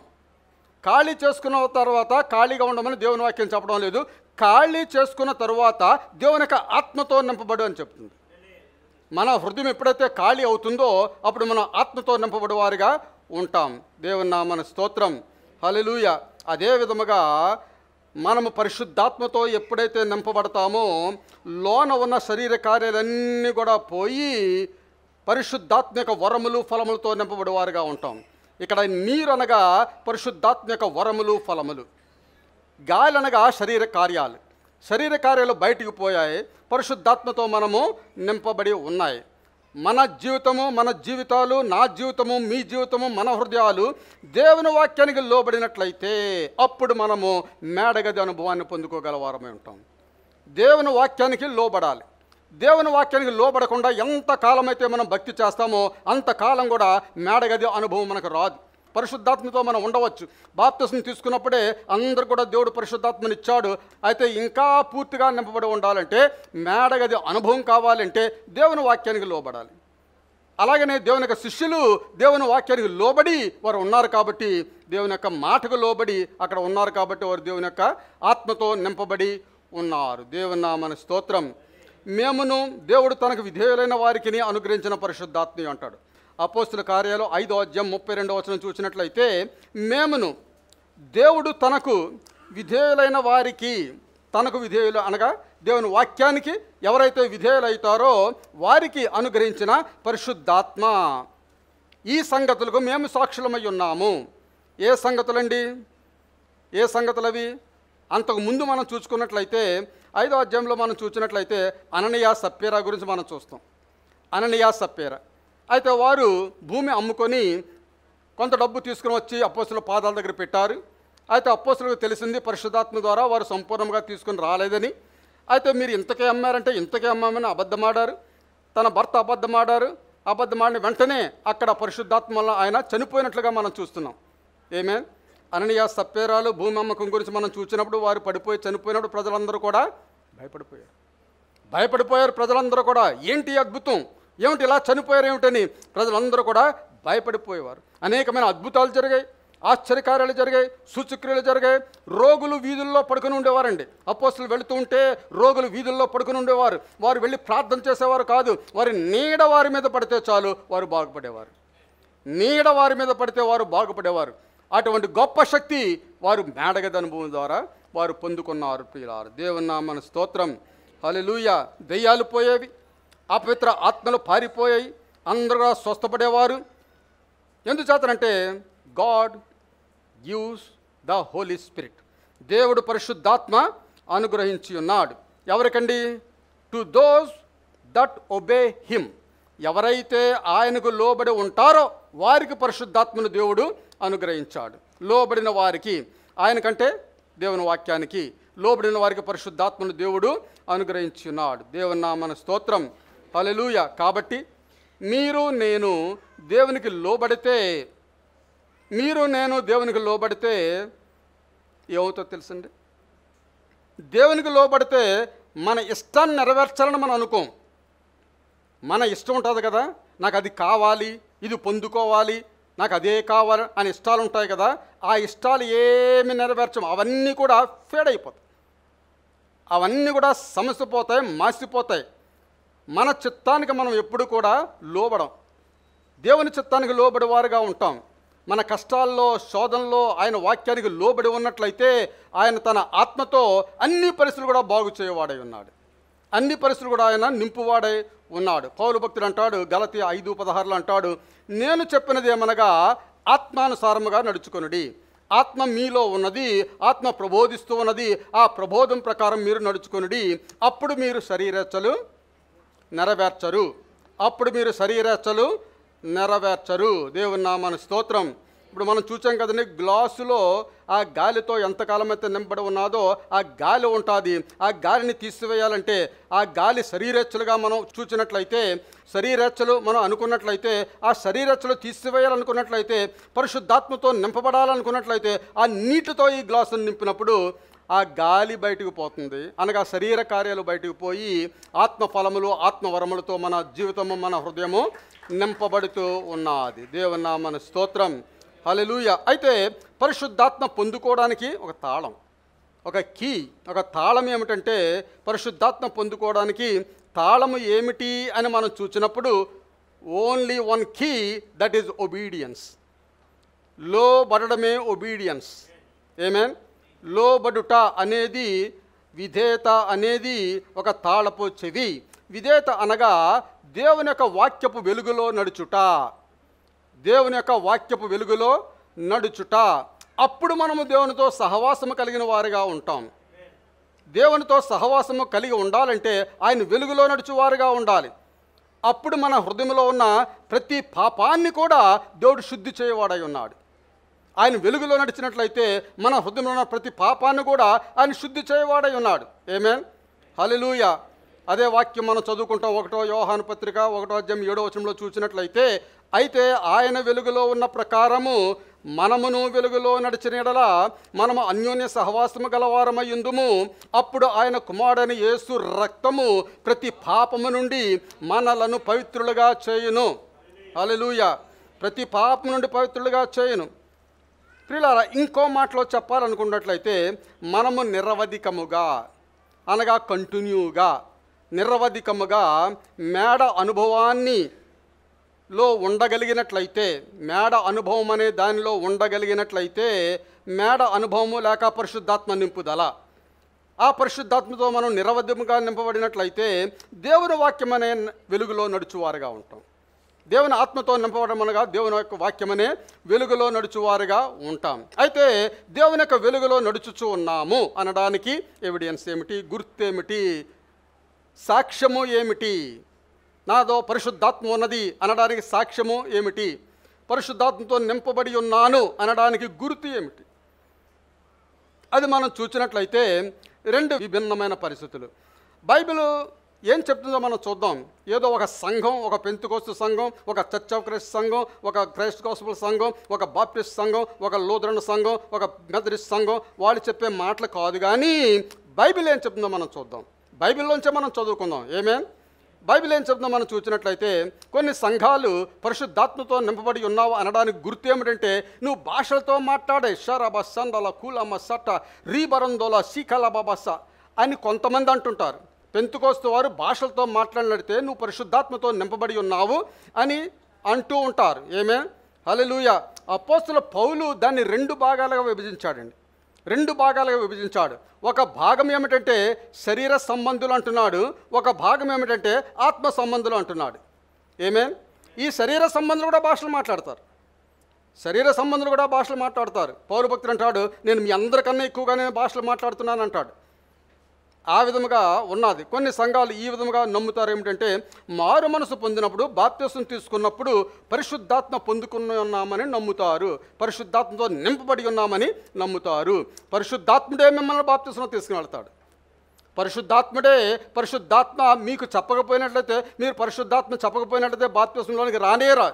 ఖాళీ చేసుకున్న తర్వాత ఖాళీగా ఉండమని దేవుని వాక్యం చెప్పడం లేదు. ఖాళీ చేసుకున్న తరువాత దేవుని యొక్క ఆత్మతో నింపబడు అని చెప్తుంది. మన హృదయం ఎప్పుడైతే ఖాళీ అవుతుందో అప్పుడు మనం ఆత్మతో నింపబడి వారిగా ఉంటాం. దేవుని నామన స్తోత్రం. హల్లెలూయా. అదే విధముగా మనము పరిశుద్ధాత్మతో ఎప్పుడైతే నింపబడతామో లోన ఉన్న శరీర కార్యాలన్నీ కూడా పోయి పరిశుద్ధాత్మిక వరములు ఫలములతో నింపబడి వారుగా ఉంటాం. ఇక్కడ నీరు అనగా పరిశుద్ధాత్మిక వరములు ఫలములు, గాలి అనగా శరీర కార్యాలు బయటికి పోయాయి, పరిశుద్ధాత్మతో మనము నింపబడి ఉన్నాయి. మన జీవితాలు, నా జీవితము, మీ జీవితము, మన హృదయాలు దేవుని వాక్యానికి లోబడినట్లయితే అప్పుడు మనము మేడగది అనుభవాన్ని పొందుకోగల వారమై ఉంటాం. దేవుని వాక్యానికి లోబడాలి. దేవుని వాక్యానికి లోబడకుండా ఎంతకాలమైతే మనం భక్తి చేస్తామో అంతకాలం కూడా మేడగది అనుభవం మనకు రాదు. పరిశుద్ధాత్మతో మనం ఉండవచ్చు. బాప్తిస్మం తీసుకున్నప్పుడే అందరు కూడా దేవుడు పరిశుద్ధాత్మని ఇచ్చాడు. అయితే ఇంకా పూర్తిగా నింపబడి ఉండాలంటే, మేడగది అనుభవం కావాలంటే దేవుని వాక్యానికి లోబడాలి. అలాగనే దేవుని యొక్క శిష్యులు దేవుని వాక్యానికి లోబడి వారు ఉన్నారు కాబట్టి, దేవుని యొక్క మాటకు లోబడి అక్కడ ఉన్నారు కాబట్టి వారు దేవుని యొక్క ఆత్మతో నింపబడి ఉన్నారు. దేవుని నామన స్తోత్రం. మేమును దేవుడు తనకు విధేయులైన వారికి అనుగ్రహించిన పరిశుద్ధాత్మ అంటాడు. అపోస్తుల కార్యాలు 5వ అధ్యాయం 32వ వచనం చూసినట్లయితే, మేమును దేవుడు తనకు విధేయులైన వారికి, తనకు విధేయులు అనగా దేవుని వాక్యానికి ఎవరైతే విధేయులైతారో వారికి అనుగ్రహించిన పరిశుద్ధాత్మ. ఈ సంగతులకు మేము సాక్షులమై ఉన్నాము. ఏ సంగతులండి? ఏ సంగతులవి? అంతకుముందు మనం చూసుకున్నట్లయితే 5వ అధ్యాయంలో మనం చూసినట్లయితే అననీయ సప్పీరా గురించి మనం చూస్తాం. అననీయ సప్పీరా అయితే వారు భూమి అమ్ముకొని కొంత డబ్బు తీసుకుని వచ్చి అపోస్తుల పాదాల దగ్గర పెట్టారు. అయితే అపోస్తులకు తెలిసింది పరిశుద్ధాత్మ ద్వారా వారు సంపూర్ణంగా తీసుకుని రాలేదని. అయితే మీరు ఇంతకే అమ్మారంటే ఇంతకే అమ్మామని అబద్ధమాడారు. తన భర్త అబద్ధమాడిన వెంటనే అక్కడ పరిశుద్ధాత్మ వల్ల ఆయన చనిపోయినట్లుగా మనం చూస్తున్నాం. ఏమే అననీయ సప్పీరాలు భూమి అమ్మకం గురించి మనం చూసినప్పుడు వారు పడిపోయి చనిపోయినప్పుడు ప్రజలందరూ కూడా భయపడిపోయారు. ప్రజలందరూ కూడా ఏంటి అద్భుతం, ఏమిటి ఇలా చనిపోయారు ఏమిటని ప్రజలందరూ కూడా భయపడిపోయేవారు. అనేకమైన అద్భుతాలు జరిగాయి, ఆశ్చర్యకార్యాలు జరిగాయి, సూచక్రియలు జరిగాయి. రోగులు వీధుల్లో పడుకుని ఉండేవారండి. అపోస్తులు వెళుతూ ఉంటే రోగులు వీధుల్లో పడుకుని ఉండేవారు. వారు వెళ్ళి ప్రార్థన చేసేవారు కాదు. వారి నీడ వారి మీద పడితే చాలు వారు బాగుపడేవారు. నీడ వారి మీద పడితే వారు బాగుపడేవారు. అటువంటి గొప్ప శక్తి వారు మేడగది అనుభవం ద్వారా వారు పొందుకున్నారు. ప్రియులారు, దేవుని నామన స్తోత్రం. హల్లెలూయా. దెయ్యాలు పోయేవి, అపవిత్ర ఆత్మలు పారిపోయాయి, అందరూ కూడా స్వస్థపడేవారు. ఎందుచేతనంటే God gives the Holy Spirit. దేవుడు పరిశుద్ధాత్మ అనుగ్రహించి ఉన్నాడు. ఎవరికండి? To those that obey him. ఎవరైతే ఆయనకు లోబడి ఉంటారో వారికి పరిశుద్ధాత్మను దేవుడు అనుగ్రహించాడు. లోబడిన వారికి, ఆయనకంటే దేవుని వాక్యానికి లోబడిన వారికి పరిశుద్ధాత్మను దేవుడు అనుగ్రహించున్నాడు. దేవుని నామన స్తోత్రం. హల్లెలూయా. కాబట్టి మీరు నేను దేవునికి లోబడితే ఏమవుతుందో తెలుసండి? దేవునికి లోబడితే మన ఇష్టాన్ని నెరవేర్చాలని మనం అనుకోం. మన ఇష్టం ఉంటుంది కదా, నాకు అది కావాలి, ఇది పొందుకోవాలి, నాకు అదే కావాలి అని ఇష్టాలు ఉంటాయి కదా. ఆ ఇష్టాలు ఏమి నెరవేర్చం. అవన్నీ కూడా ఫేడ్ అయిపోతాయి, అవన్నీ కూడా సమసిపోతాయి, మాసిపోతాయి. మన చిత్తానికి మనం ఎప్పుడు కూడా లోబడం. దేవుని చిత్తానికి లోబడి వారుగా ఉంటాం. మన కష్టాల్లో, శోధనలో ఆయన వాక్యానికి లోబడి ఉన్నట్లయితే ఆయన తన ఆత్మతో అన్ని పరిస్థితులు కూడా బాగు చేయవాడై ఉన్నాడు. అన్ని పరిస్థితులు కూడా ఆయన నింపువాడై ఉన్నాడు. పౌలు భక్తుడు అంటాడు, గలతీ 5:16 అంటాడు, నేను చెప్పినది ఏమనగా ఆత్మానుసారముగా నడుచుకొనుడి. ఆత్మ మీలో ఉన్నది, ఆత్మ ప్రబోధిస్తూ ఉన్నది, ఆ ప్రబోధం ప్రకారం మీరు నడుచుకొనుడి. అప్పుడు మీరు శరీరేచ్ఛలు నెరవేర్చరు. దేవుని నామన స్తోత్రం. ఇప్పుడు మనం చూసాం కదండి, గ్లాసులో ఆ గాలితో ఎంతకాలం అయితే నింపడి ఉన్నదో ఆ గాలి ఉంటుంది. ఆ గాలిని తీసివేయాలంటే ఆ గాలి శరీరేచ్ఛలుగా మనం చూసినట్లయితే, శరీరేచ్ఛలు మనం అనుకున్నట్లయితే, ఆ శరీరేచ్ఛలు తీసివేయాలనుకున్నట్లయితే, పరిశుద్ధాత్మతో నింపబడాలనుకున్నట్లయితే ఆ నీటితో ఈ గ్లాసును నింపినప్పుడు ఆ గాలి బయటకు పోతుంది. అనగా శరీర కార్యాలు బయటకు పోయి ఆత్మ ఫలములు, ఆత్మవరములతో మన జీవితము, మన హృదయము నింపబడుతూ ఉన్నది. దేవుని నామన స్తోత్రం. హల్లెలూయా. అయితే పరిశుద్ధాత్మ పొందుకోవడానికి ఒక తాళం, ఒక కీ, ఒక తాళం ఏమిటంటే పరిశుద్ధాత్మ పొందుకోవడానికి తాళము ఏమిటి అని మనం చూసినప్పుడు only one key, that is obedience. లోబడమే ఒబీడియన్స్. ఏమేన్? లోబడుట అనేది, విధేయత అనేది ఒక తాళపు చెవి. విధేయత అనగా దేవుని యొక్క వాక్యపు వెలుగులో నడుచుట. దేవుని యొక్క వాక్యపు వెలుగులో నడుచుట. అప్పుడు మనము దేవునితో సహవాసము కలిగిన వారుగా ఉంటాం. దేవునితో సహవాసము కలిగి ఉండాలంటే ఆయన వెలుగులో నడుచువారుగా ఉండాలి. అప్పుడు మన హృదయంలో ఉన్న ప్రతి పాపాన్ని కూడా దేవుడు శుద్ధి చేయవాడై ఉన్నాడు. ఆయన వెలుగులో నడిచినట్లయితే మన హృదయంలో ఉన్న ప్రతి పాపాన్ని కూడా ఆయన శుద్ధి చేయవాడై ఉన్నాడు. ఆమేన్, హల్లెలూయా. అదే వాక్యం మనం చదువుకుంటాం 1 యోహాను పత్రిక 1:7 చూసినట్లయితే, అయితే ఆయన వెలుగులో ఉన్న ప్రకారము మనమును వెలుగులో నడిచిన యెడల మనము అన్యోన్య సహవాసము గలవారమయ్యుందుము. అప్పుడు ఆయన కుమారుడైన యేసు రక్తము ప్రతి పాపము నుండి మనలను పవిత్రులుగా చేయును. హల్లెలూయా. ప్రతి పాపము నుండి పవిత్రులుగా చేయును. ప్రియులారా, ఇంకో మాటలో చెప్పాలనుకున్నట్లయితే మనము నిరవధికముగా అనగా కంటిన్యూగా నిరవధికముగా మేడ అనుభవాన్ని లో ఉండగలిగినట్లయితే, మేడ అనుభవం అనే దానిలో ఉండగలిగినట్లయితే, మేడ అనుభవము లేక పరిశుద్ధాత్మ నింపుదల, ఆ పరిశుద్ధాత్మతో మనం నిరవధికముగా నింపబడినట్లయితే దేవుని వాక్యం అనే వెలుగులో నడుచువారుగా ఉంటాం. దేవుని ఆత్మతో నింపబడడం అనగా దేవుని యొక్క వాక్యమనే వెలుగులో నడుచువారుగా ఉంటాం. అయితే దేవుని యొక్క వెలుగులో నడుచుచూ ఉన్నాము అనడానికి ఎవిడెన్స్ ఏమిటి? గుర్తేమిటి? సాక్ష్యము ఏమిటి? నాదో పరిశుద్ధాత్మ ఉన్నది అనడానికి సాక్ష్యము ఏమిటి? పరిశుద్ధాత్మతో నింపబడి ఉన్నాను అనడానికి గుర్తు ఏమిటి? అది మనం చూసినట్లయితే రెండు విభిన్నమైన పరిస్థితులు. బైబిల్ ఏం చెప్తుందో మనం చూద్దాం. ఏదో ఒక సంఘం, ఒక పెంతెకోస్తు సంఘం, ఒక చర్చ్ ఆఫ్ క్రైస్ట్ సంఘం, ఒక క్రైస్ట్ గాస్పెల్ సంఘం, ఒక బాప్టిస్ట్ సంఘం, ఒక లూథరన్ సంఘం, ఒక మెథడిస్ట్ సంఘం వాళ్ళు చెప్పే మాటలు కాదు. కానీ బైబిల్ ఏం చెప్తుందో మనం చూద్దాం. బైబిల్లోంచే మనం చదువుకుందాం. ఏమేన్? బైబిల్ ఏం చెప్తుందో మనం చూసినట్లయితే కొన్ని సంఘాలు పరిశుద్ధాత్మతో నింపబడి ఉన్నావు అనడానికి గుర్తు ఏమిటంటే, నువ్వు భాషలతో మాట్లాడే షరబ సందల కూలమ్మ సట్ట రీబరందోల శీకల బాబస అని కొంతమంది అంటుంటారు. పెంతెకోస్తు వారు భాషలతో మాట్లాడితే నువ్వు పరిశుద్ధాత్మతో నింపబడి ఉన్నావు అని అంటూ ఉంటారు. ఏమేన్? హల్లెలూయా. అపోస్తలుల పౌలు దాన్ని 2 భాగాలుగా విభజించాడండి. 2 భాగాలుగా విభజించాడు. ఒక భాగం ఏమిటంటే శరీర సంబంధులు అంటున్నాడు, ఒక భాగం ఏమిటంటే ఆత్మ సంబంధులు అంటున్నాడు. ఏమేన్? ఈ శరీర సంబంధులు కూడా భాషలు మాట్లాడతారు. శరీర సంబంధులు కూడా భాషలు మాట్లాడతారు. పౌలు భక్తుడు అంటాడు, నేను మీ అందరికన్నా ఎక్కువగానే భాషలు మాట్లాడుతున్నాను అంటాడు. ఆ విధముగా ఉన్నది. కొన్ని సంఘాలు ఈ విధముగా నమ్ముతారు. ఏమిటంటే మారు మనసు పొందినప్పుడు, బాప్తిసం తీసుకున్నప్పుడు పరిశుద్ధాత్మ పొందుకుని ఉన్నామని నమ్ముతారు. పరిశుద్ధాత్మతో నింపబడి ఉన్నామని నమ్ముతారు. పరిశుద్ధాత్ముడే మిమ్మల్ని బాప్తిసం తీసుకుని వెళ్తాడు. పరిశుద్ధాత్మ మీకు చెప్పకపోయినట్లయితే, మీరు పరిశుద్ధాత్మ చెప్పకపోయినట్లయితే బాప్తిసంలోనికి రానేరా.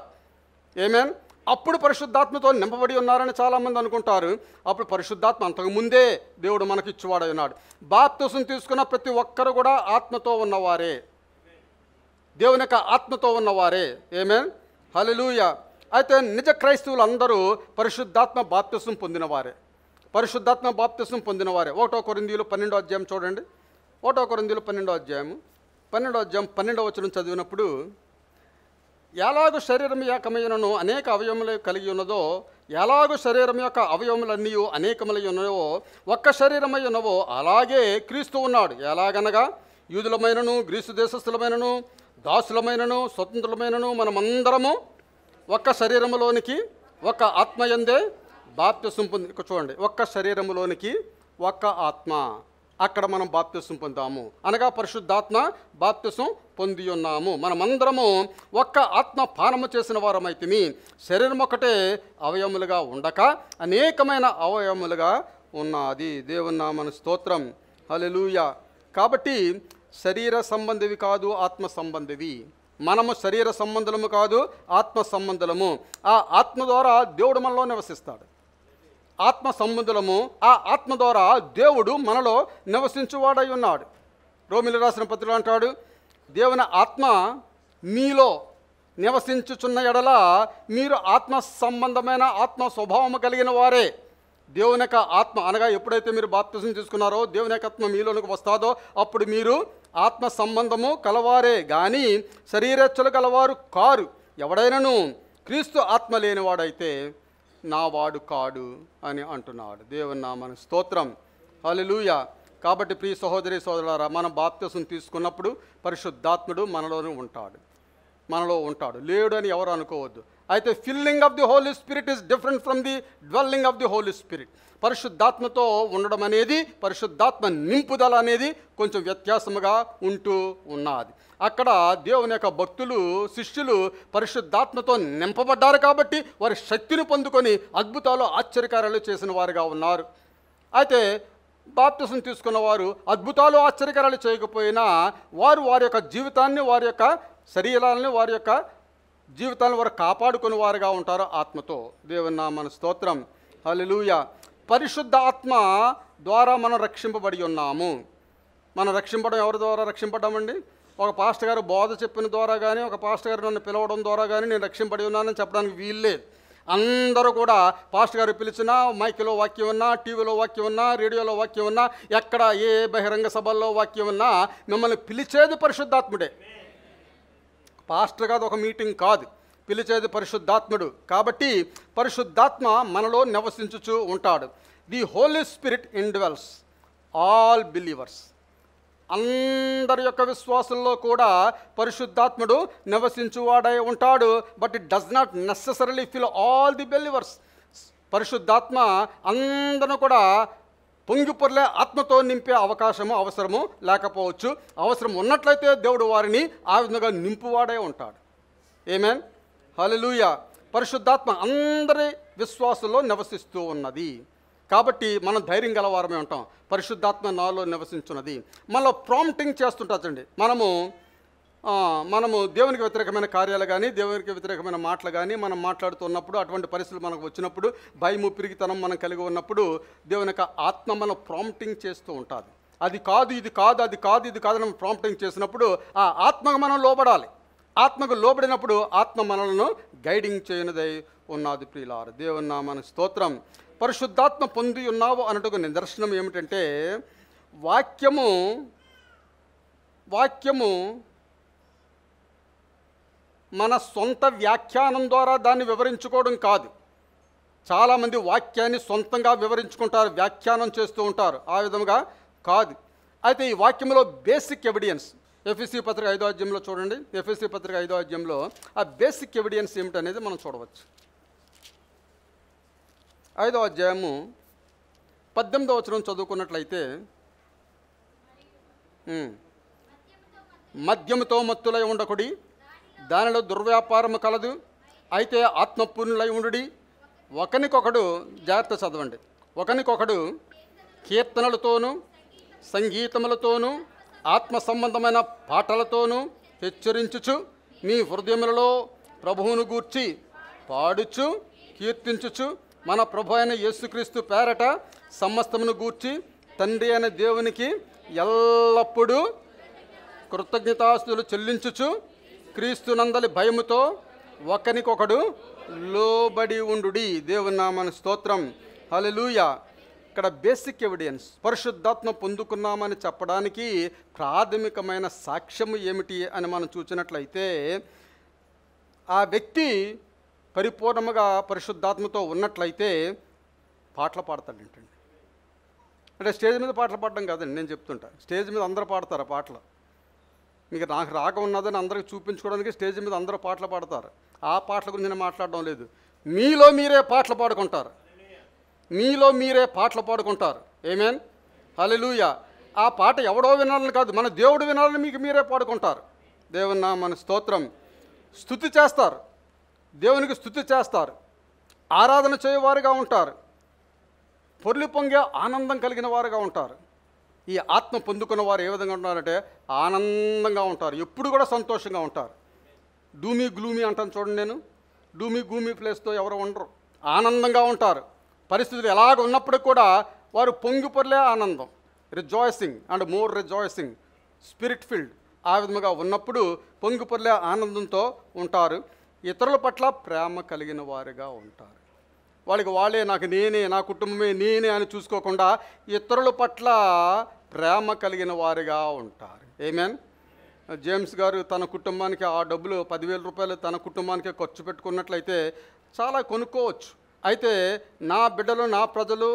ఏమేన్? అప్పుడు పరిశుద్ధాత్మతో నింపబడి ఉన్నారని చాలామంది అనుకుంటారు. అప్పుడు పరిశుద్ధాత్మ అంతకుముందే దేవుడు మనకి ఇచ్చేవాడై ఉన్నాడు. బాప్తిసం తీసుకున్న ప్రతి ఒక్కరు కూడా ఆత్మతో ఉన్నవారే, దేవుని యొక్క ఆత్మతో ఉన్నవారే. ఆమేన్, హల్లెలూయా. అయితే నిజ క్రైస్తవులు అందరూ పరిశుద్ధాత్మ బాప్తిసం పొందినవారే, పరిశుద్ధాత్మ బాప్తిసం పొందినవారే. 1 కొరింథీయులు 12 చూడండి. 1 కొరింథీయులు 12 12 చదివినప్పుడు, ఎలాగూ శరీరం ఏకమైనను అనేక అవయవములు కలిగి ఉన్నదో, ఎలాగూ శరీరం యొక్క అవయవములన్నీ అనేకములై ఉన్నవో, ఒక్క శరీరమై ఉన్నవో, అలాగే క్రీస్తు ఉన్నాడు. ఎలాగనగా యూదులమైనను గ్రీసు దేశస్థులమైనను దాసులమైనను స్వతంత్రులమైనను మనమందరము ఒక్క శరీరములోనికి ఒక్క ఆత్మయందే బాప్తిసం పొంది. ఇక్కడ చూడండి, ఒక్క శరీరములోనికి ఒక్క ఆత్మ, అక్కడ మనం బాప్తిసం పొందాము అనగా పరిశుద్ధాత్మ బాప్తిసం పొంది ఉన్నాము. మనమందరము ఒక్క ఆత్మ పానము చేసిన వారమైతిమి. శరీరం ఒకటే అవయములుగా ఉండక అనేకమైన అవయములుగా ఉన్నది. దేవుని నామమున స్తోత్రం, హల్లెలూయా. కాబట్టి శరీర సంబంధివి కాదు, ఆత్మ సంబంధివి. మనము శరీర సంబంధులము కాదు, ఆత్మ సంబంధులము. ఆ ఆత్మ ద్వారా దేవుడు మనలో నివసిస్తాడు. ఆత్మ సంబంధులము. ఆ ఆత్మ ద్వారా దేవుడు మనలో నివసించువాడై ఉన్నాడు. రోమిలి రాసిన పత్రికలో అంటాడు, దేవుని ఆత్మ మీలో నివసించుచున్న ఎడల మీరు ఆత్మ సంబంధమైన ఆత్మ స్వభావము కలిగిన వారే. దేవుని యొక్క ఆత్మ అనగా ఎప్పుడైతే మీరు బాప్తిసం తీసుకున్నారో, దేవుని యొక్క ఆత్మ మీలోనికి వస్తాదో అప్పుడు మీరు ఆత్మ సంబంధము కలవారే కానీ శరీరేచ్ఛలు కలవారు కారు. ఎవడైనను క్రీస్తు ఆత్మ లేనివాడైతే నా వాడు కాడు అని అంటున్నాడు. దేవుని నామమునకు స్తోత్రం. హల్లెలూయా. కాబట్టి ప్రియ సహోదరి సోదరులారా, మనం బాప్తిసం తీసుకున్నప్పుడు పరిశుద్ధాత్ముడు మనలో ఉంటాడు, లేడు అని ఎవరు అనుకోవద్దు. అయితే filling of the Holy Spirit is different from the dwelling of the Holy Spirit. పరిశుద్ధాత్మతో ఉండడం అనేది, పరిశుద్ధాత్మ నింపుదల అనేది కొంచెం వ్యత్యాసముగా ఉంటూ ఉన్నది. అక్కడ దేవుని యొక్క భక్తులు, శిష్యులు పరిశుద్ధాత్మతో నింపబడ్డారు కాబట్టి వారి శక్తిని పొందుకొని అద్భుతాలు, ఆశ్చర్యకార్యాలు చేసిన వారుగా ఉన్నారు. అయితే బాప్తిసం తీసుకున్న వారు అద్భుతాలు, ఆశ్చర్యకార్యాలు చేయకపోయినా వారి యొక్క జీవితాన్ని, వారి యొక్క శరీరాలని, వారి యొక్క జీవితాన్ని వారు కాపాడుకుని వారుగా ఉంటారు ఆత్మతో. దేవుని నామమునకు స్తోత్రం. హల్లెలూయా. పరిశుద్ధ ఆత్మ ద్వారా మనం రక్షింపబడి ఉన్నాము. మనం రక్షింపడం ఎవరి ద్వారా రక్షింపడ్డామండి? ఒక పాస్టర్ గారు బోధ చెప్పిన ద్వారా కానీ, ఒక పాస్టర్ గారు నన్ను పిలవడం ద్వారా కానీ నేను రక్షింపబడి ఉన్నానని చెప్పడానికి వీల్లేదు. అందరూ కూడా పాస్టర్ గారు పిలిచినా, మైక్లో వాక్యం ఉన్నా, టీవీలో వాక్యం ఉన్నా, రేడియోలో వాక్యం ఉన్నా, ఎక్కడ ఏ బహిరంగ సభల్లో వాక్యం ఉన్నా మిమ్మల్ని పిలిచేది పరిశుద్ధాత్ముడే. పాస్టర్ కాదు, ఒక మీటింగ్ కాదు, పిలిచేది పరిశుద్ధాత్ముడు. కాబట్టి పరిశుద్ధాత్మ మనలో నివసించుచూ ఉంటాడు. The Holy Spirit indwells all believers. అందరి యొక్క విశ్వాసంలో కూడా పరిశుద్ధాత్ముడు నివసించువాడై ఉంటాడు. But it does not necessarily fill all the believers. పరిశుద్ధాత్మ అందరూ కూడా పొంగిపొర్లే ఆత్మతో నింపే అవసరము లేకపోవచ్చు. అవసరం ఉన్నట్లయితే దేవుడు వారిని ఆ విధంగా నింపువాడే ఉంటాడు. ఆమేన్. హల్లెలూయా. పరిశుద్ధాత్మ అందరి విశ్వాసంలో నివసిస్తూ ఉన్నది కాబట్టి మనం ధైర్యం గలవారమే ఉంటాం. పరిశుద్ధాత్మ నాలో నివసించున్నది. మనలో ప్రాంప్టింగ్ చేస్తుంటుందండి. మనము దేవునికి వ్యతిరేకమైన కార్యాలు కానీ, దేవునికి వ్యతిరేకమైన మాటలు కానీ మనం మాట్లాడుతున్నప్పుడు, అటువంటి పరిస్థితులు మనకు వచ్చినప్పుడు, భయము, పిరిగితనం మనం కలిగి ఉన్నప్పుడు దేవుని యొక్క ఆత్మ మనం ప్రాంప్టింగ్ చేస్తూ ఉంటుంది. అది కాదు, ఇది కాదు, అది కాదు, ఇది కాదు అని ప్రాంప్టింగ్ చేసినప్పుడు ఆ ఆత్మకు మనం లోబడాలి. ఆత్మకు లోబడినప్పుడు ఆత్మ మనలను గైడింగ్ చేయనిదై ఉన్నది. ప్రియులారా, దేవుని నామమునకు స్తోత్రం. పరిశుద్ధాత్మ పొంది ఉన్నావు అన్నట్టుగా నిదర్శనం ఏమిటంటే, వాక్యము మన సొంత వ్యాఖ్యానం ద్వారా దాన్ని వివరించుకోవడం కాదు. చాలామంది వాక్యాన్ని సొంతంగా వివరించుకుంటారు, వ్యాఖ్యానం చేస్తూ ఉంటారు. ఆ విధంగా కాదు. అయితే ఈ వాక్యంలో బేసిక్ ఎవిడెన్స్, ఎఫెసీ పత్రిక 5వ అధ్యాయంలో చూడండి. ఎఫెసీ పత్రిక 5వ అధ్యాయంలో ఆ బేసిక్ ఎవిడెన్స్ ఏమిటనేది మనం చూడవచ్చు. 5వ అధ్యాయము 18వ వచనం చదువుకున్నట్లయితే, మద్యముతో మత్తులై ఉండకుడి, దానిలో దుర్వ్యాపారము కలదు, అయితే ఆత్మపూర్ణులై ఉండుడి. ఒకనికొకడు, జాగ్రత్త చదవండి, ఒకనికొకడు కీర్తనలతోనూ సంగీతములతోనూ ఆత్మ సంబంధమైన పాటలతోనూ హెచ్చరించుచు మీ హృదయములలో ప్రభువును గూర్చి పాడుచు కీర్తించుచు మన ప్రభు అయిన యేసుక్రీస్తు పేరట సమస్తమును గూర్చి తండ్రి అయిన దేవునికి ఎల్లప్పుడూ కృతజ్ఞతాస్తుతులు చెల్లించుచు క్రీస్తునందలి భయముతో ఒకనికొకడు లోబడి ఉండుడి. దేవుని నామమునకు స్తోత్రం. హల్లెలూయా. ఇక్కడ బేసిక్ ఎవిడెన్స్, పరిశుద్ధాత్మ పొందుకున్నామని చెప్పడానికి ప్రాథమికమైన సాక్ష్యము ఏమిటి అని మనం చూసినట్లయితే, ఆ వ్యక్తి పరిపూర్ణముగా పరిశుద్ధాత్మతో ఉన్నట్లయితే పాటలు పాడతాడంటండి. అంటే స్టేజ్ మీద పాటలు పాడడం కాదండి, నేను చెప్తుంటా. స్టేజ్ మీద అందరూ పాడతారు పాటలు. మీకు నాకు రాగం ఉన్నదని అందరికి చూపించుకోవడానికి స్టేజ్ మీద అందరూ పాటలు పాడతారు. ఆ పాటల గురించి నేను మాట్లాడడం లేదు. మీలో మీరే పాటలు పాడుకుంటారు, మీలో మీరే పాటలు పాడుకుంటారు. ఆమేన్. హల్లెలూయా. ఆ పాట ఎవడో వినాలని కాదు, మన దేవుడు వినాలని మీకు మీరే పాడుకుంటారు. దేవుని నామమునకు స్తోత్రం. స్తుతి చేస్తారు, దేవునికి స్తుతి చేస్తారు, ఆరాధన చేయవారుగా ఉంటారు, పొర్లి పొంగే ఆనందం కలిగిన వారుగా ఉంటారు. ఈ ఆత్మ పొందుకున్న వారు ఏ విధంగా ఉంటారంటే ఆనందంగా ఉంటారు, ఎప్పుడు కూడా సంతోషంగా ఉంటారు. డూమీ గ్లూమీ అంటాను చూడండి, నేను డూమీ గ్లూమీ ప్లేస్తో ఎవరు ఉండరు, ఆనందంగా ఉంటారు. పరిస్థితులు ఎలాగ ఉన్నప్పుడు కూడా వారు పొంగిపొర్లే ఆనందం, rejoicing and more rejoicing, spirit field, ఆ విధంగా ఉన్నప్పుడు పొంగిపొర్లే ఆనందంతో ఉంటారు. ఇతరుల పట్ల ప్రేమ కలిగిన వారుగా ఉంటారు. వాళ్ళే నాకు నేనే, నా కుటుంబమే నేనే అని చూసుకోకుండా ఇతరుల పట్ల ప్రేమ కలిగిన వారుగా ఉంటారు. ఆమేన్. జేమ్స్ గారు తన కుటుంబానికి ఆ డబ్బులు 10,000 రూపాయలు తన కుటుంబానికి ఖర్చు పెట్టుకున్నట్లయితే చాలా కొనుక్కోవచ్చు. అయితే నా బిడ్డలు, నా ప్రజలు,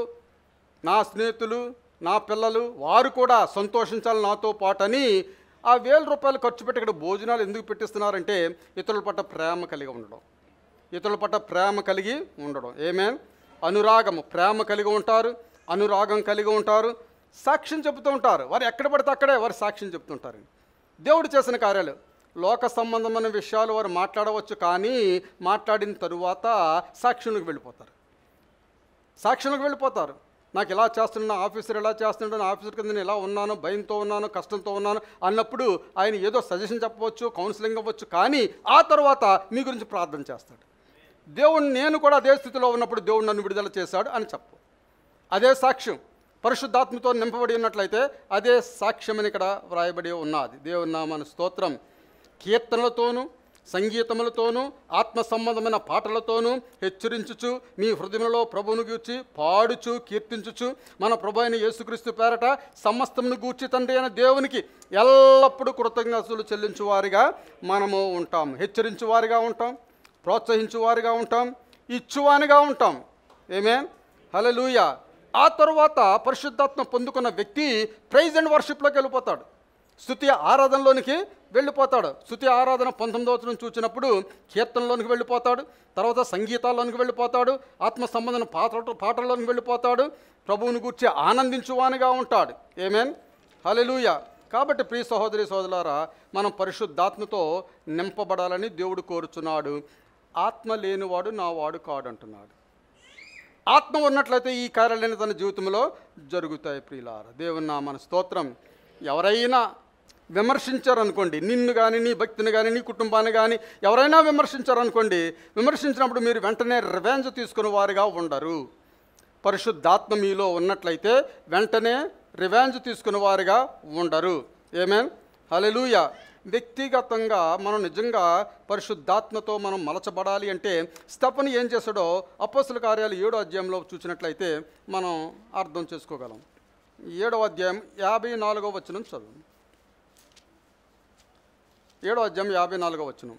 నా స్నేహితులు, నా పిల్లలు వారు కూడా సంతోషించాలి నాతో పాటని ఆ 1,000 రూపాయలు ఖర్చు పెట్టి ఇక్కడ భోజనాలు ఎందుకు పెట్టిస్తున్నారంటే ఇతరుల పట్ల ప్రేమ కలిగి ఉండడం, ఇతరుల పట్ల ప్రేమ కలిగి ఉండడం. ఆమేన్. అనురాగము, ప్రేమ కలిగి ఉంటారు, అనురాగం కలిగి ఉంటారు, సాక్ష్యం చెబుతూ ఉంటారు. వారు ఎక్కడ పడితే అక్కడే వారు సాక్ష్యం చెబుతుంటారు. దేవుడు చేసిన కార్యాలు, లోక సంబంధమైన విషయాలు వారు మాట్లాడవచ్చు, కానీ మాట్లాడిన తరువాత సాక్ష్యంలోకి వెళ్ళిపోతారు. సాక్ష్యంలోకి వెళ్ళిపోతారు. నాకు ఇలా చేస్తున్నా, ఆఫీసర్ ఇలా చేస్తున్నాడు, నా ఆఫీసర్ కింద నేను ఇలా ఉన్నాను, భయంతో ఉన్నాను, కష్టంతో ఉన్నాను అన్నప్పుడు ఆయన ఏదో సజెషన్ చెప్పవచ్చు, కౌన్సిలింగ్ అవ్వచ్చు, కానీ ఆ తర్వాత మీ గురించి ప్రార్థన చేస్తాడు. దేవుడు నేను కూడా అదే స్థితిలో ఉన్నప్పుడు దేవుడు నన్ను విడుదల చేశాడు అని చెప్పు. అదే సాక్ష్యం పరిశుద్ధాత్మతో నింపబడి ఉన్నట్లయితే అదే సాక్ష్యం అని ఇక్కడ వ్రాయబడి ఉన్నది. దేవుని నామానికి స్తోత్రం. కీర్తనలతోనూ సంగీతములతోనూ ఆత్మ సంబంధమైన పాటలతోనూ హెచ్చరించుచు మీ హృదయంలో ప్రభువును గూర్చి పాడుచు కీర్తించుచు మన ప్రభు అయిన యేసుక్రీస్తు పేరట సమస్తమును గూర్చి తండ్రి అయిన దేవునికి ఎల్లప్పుడూ కృతజ్ఞతలు చెల్లించువారిగా మనము ఉంటాం. హెచ్చరించువారిగా ఉంటాం, ప్రోత్సహించువారిగా ఉంటాం, ఇచ్చువానిగా ఉంటాం. ఆమేన్. హల్లెలూయా. ఆ తరువాత పరిశుద్ధాత్మ పొందుకున్న వ్యక్తి ప్రైజ్ అండ్ వర్షిప్లోకి వెళ్ళిపోతాడు, స్తుతి ఆరాధనలోనికి వెళ్ళిపోతాడు. స్తుతి ఆరాధన 19వ వచనం చూసినప్పుడు కీర్తనలోనికి వెళ్ళిపోతాడు, తర్వాత సంగీతాల్లోనికి వెళ్ళిపోతాడు, ఆత్మ సంబంధమైన పాటల్లోనికి వెళ్ళిపోతాడు, ప్రభువుని గూర్చి ఆనందించువానిగా ఉంటాడు. ఆమేన్. హల్లెలూయా. కాబట్టి ప్రియ సహోదరి సహోదరులారా, మనం పరిశుద్ధాత్మతో నింపబడాలని దేవుడు కోరుచున్నాడు. ఆత్మ లేనివాడు నా వాడు కాడు అంటున్నాడు. ఆత్మ ఉన్నట్లయితే ఈ కార్యాలన్నీ తన జీవితంలో జరుగుతాయి. ప్రియులారా, దేవుని నామమున స్తోత్రం. ఎవరైనా విమర్శించారనుకోండి, నిన్ను కానీ, నీ భక్తిని కానీ, నీ కుటుంబాన్ని కానీ ఎవరైనా విమర్శించారనుకోండి, విమర్శించినప్పుడు మీరు వెంటనే రివెంజ్ తీసుకునే వారుగా ఉండరు. పరిశుద్ధాత్మ మీలో ఉన్నట్లయితే వెంటనే రివెంజ్ తీసుకునే వారుగా ఉండరు. ఆమేన్. హల్లెలూయా. వ్యక్తిగతంగా మనం నిజంగా పరిశుద్ధాత్మతో మనం మలచబడాలి అంటే స్టెఫను ఏం చేశాడో అపోస్తలుల కార్యాలు 7వ అధ్యాయంలో చూసినట్లయితే మనం అర్థం చేసుకోగలం. 7వ అధ్యాయం 54వ వచనం చదువు. 7వ అధ్యాయం 54వ వచనం.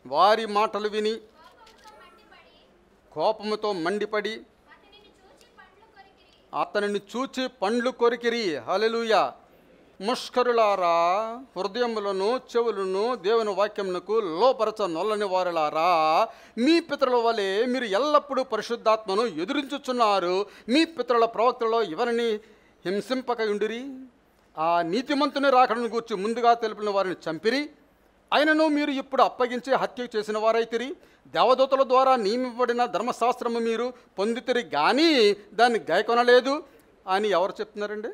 వారి మాటలు విని కోపముతో మండిపడి అతనిని చూచి పండ్లు కొరికిరి. హల్లెలూయా. ముష్కరులారా, హృదయములను చెవులను దేవుని వాక్యమునకు లోపరచ నొల్లని వారులారా, మీ పితరుల వలె మీరు ఎల్లప్పుడూ పరిశుద్ధాత్మను ఎదురించుచున్నారు. మీ పితరుల ప్రవక్తలలో ఎవరిని హింసింపక ఉండిరి. ఆ నీతిమంతుని రాకడను గూర్చి ముందుగా తెలిపిన వారిని చంపిరి. అయినను మీరు ఇప్పుడు అప్పగించి హత్య చేసిన వారైతిరి. దేవదూతల ద్వారా నియమింపబడిన ధర్మశాస్త్రము మీరు పొందితిరి, కానీ దాన్ని గైకొనలేదు అని ఎవరు చెప్తున్నారండి?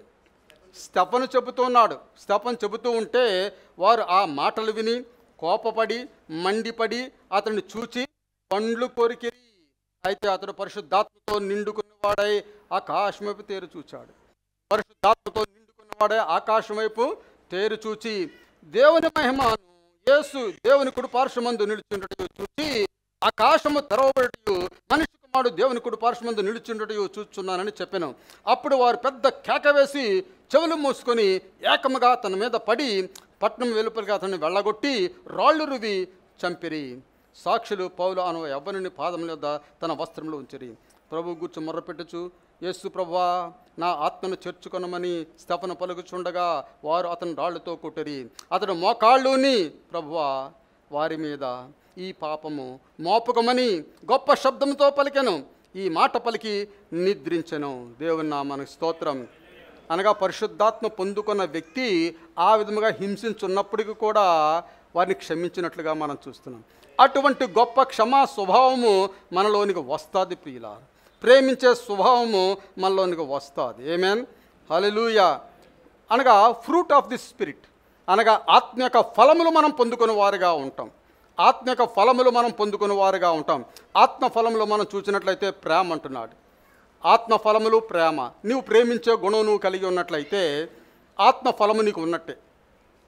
స్టెఫను చెబుతున్నాడు. స్టెఫను చెబుతూ ఉంటే వారు ఆ మాటలు విని కోపపడి మండిపడి అతన్ని చూచి పండ్లు కొరికిరి. అయితే అతడు పరిశుద్ధాత్మతో నిండుకున్నవాడై ఆకాశం వైపు తేరు చూచాడు. పరిశుద్ధాత్మతో నిండుకున్నవాడై ఆకాశం వైపు తేరు చూచి దేవుని మహిమను యేసు దేవుని కుడి పార్శ్వమందు నిలుచుండటయు చూచి ఆకాశము తెరవబడటయు మనిషి కుమారుడు దేవుని కుడి పార్శ్వమందు నిలుచుండటయు చూచున్నానని చెప్పాను. అప్పుడు వారు పెద్ద కేక వేసి చెవులు మూసుకొని ఏకముగా తన మీద పడి పట్నం వెలుపలిగా అతన్ని వెళ్ళగొట్టి రాళ్ళు రువి చంపిరి. సాక్షులు పౌలు అను యవ్వనుని పాదముల వద్ద తన వస్త్రములు ఉంచిరి. ప్రభు గూర్చి మొర్రపెట్టుచు, యేసు ప్రభువా నా ఆత్మను చేర్చుకొనమని స్టెఫను పలుకుచుండగా వారు అతను రాళ్లతో కొట్టిరి. అతడు మోకాళ్ళుని, ప్రభువా వారి మీద ఈ పాపము మోపకమని గొప్ప శబ్దంతో పలికెను. ఈ మాట పలికి నిద్రించెను. దేవుని నామానికి స్తోత్రం. అనగా పరిశుద్ధాత్మ పొందుకున్న వ్యక్తి ఆ విధముగా హింసించున్నప్పటికీ కూడా వారిని క్షమించినట్లుగా మనం చూస్తున్నాం. అటువంటి గొప్ప క్షమా స్వభావము మనలోనికి వస్తుంది ప్రియులారా. ప్రేమించే స్వభావము మనలోనికి వస్తుంది. ఆమేన్. హల్లెలూయా. అనగా ఫ్రూట్ ఆఫ్ ది స్పిరిట్, అనగా ఆత్మీయ ఫలములు మనం పొందుకునే వారుగా ఉంటాం. ఆత్మీయ ఫలములు మనం పొందుకునే వారుగా ఉంటాం. ఆత్మ ఫలములు మనం చూసినట్లయితే ప్రేమ అంటున్నాడు. ఆత్మ ఫలములు ప్రేమ. నీవు ప్రేమించే గుణం నువ్వు కలిగి ఉన్నట్లయితే ఆత్మ ఫలము నీకు ఉన్నట్టే.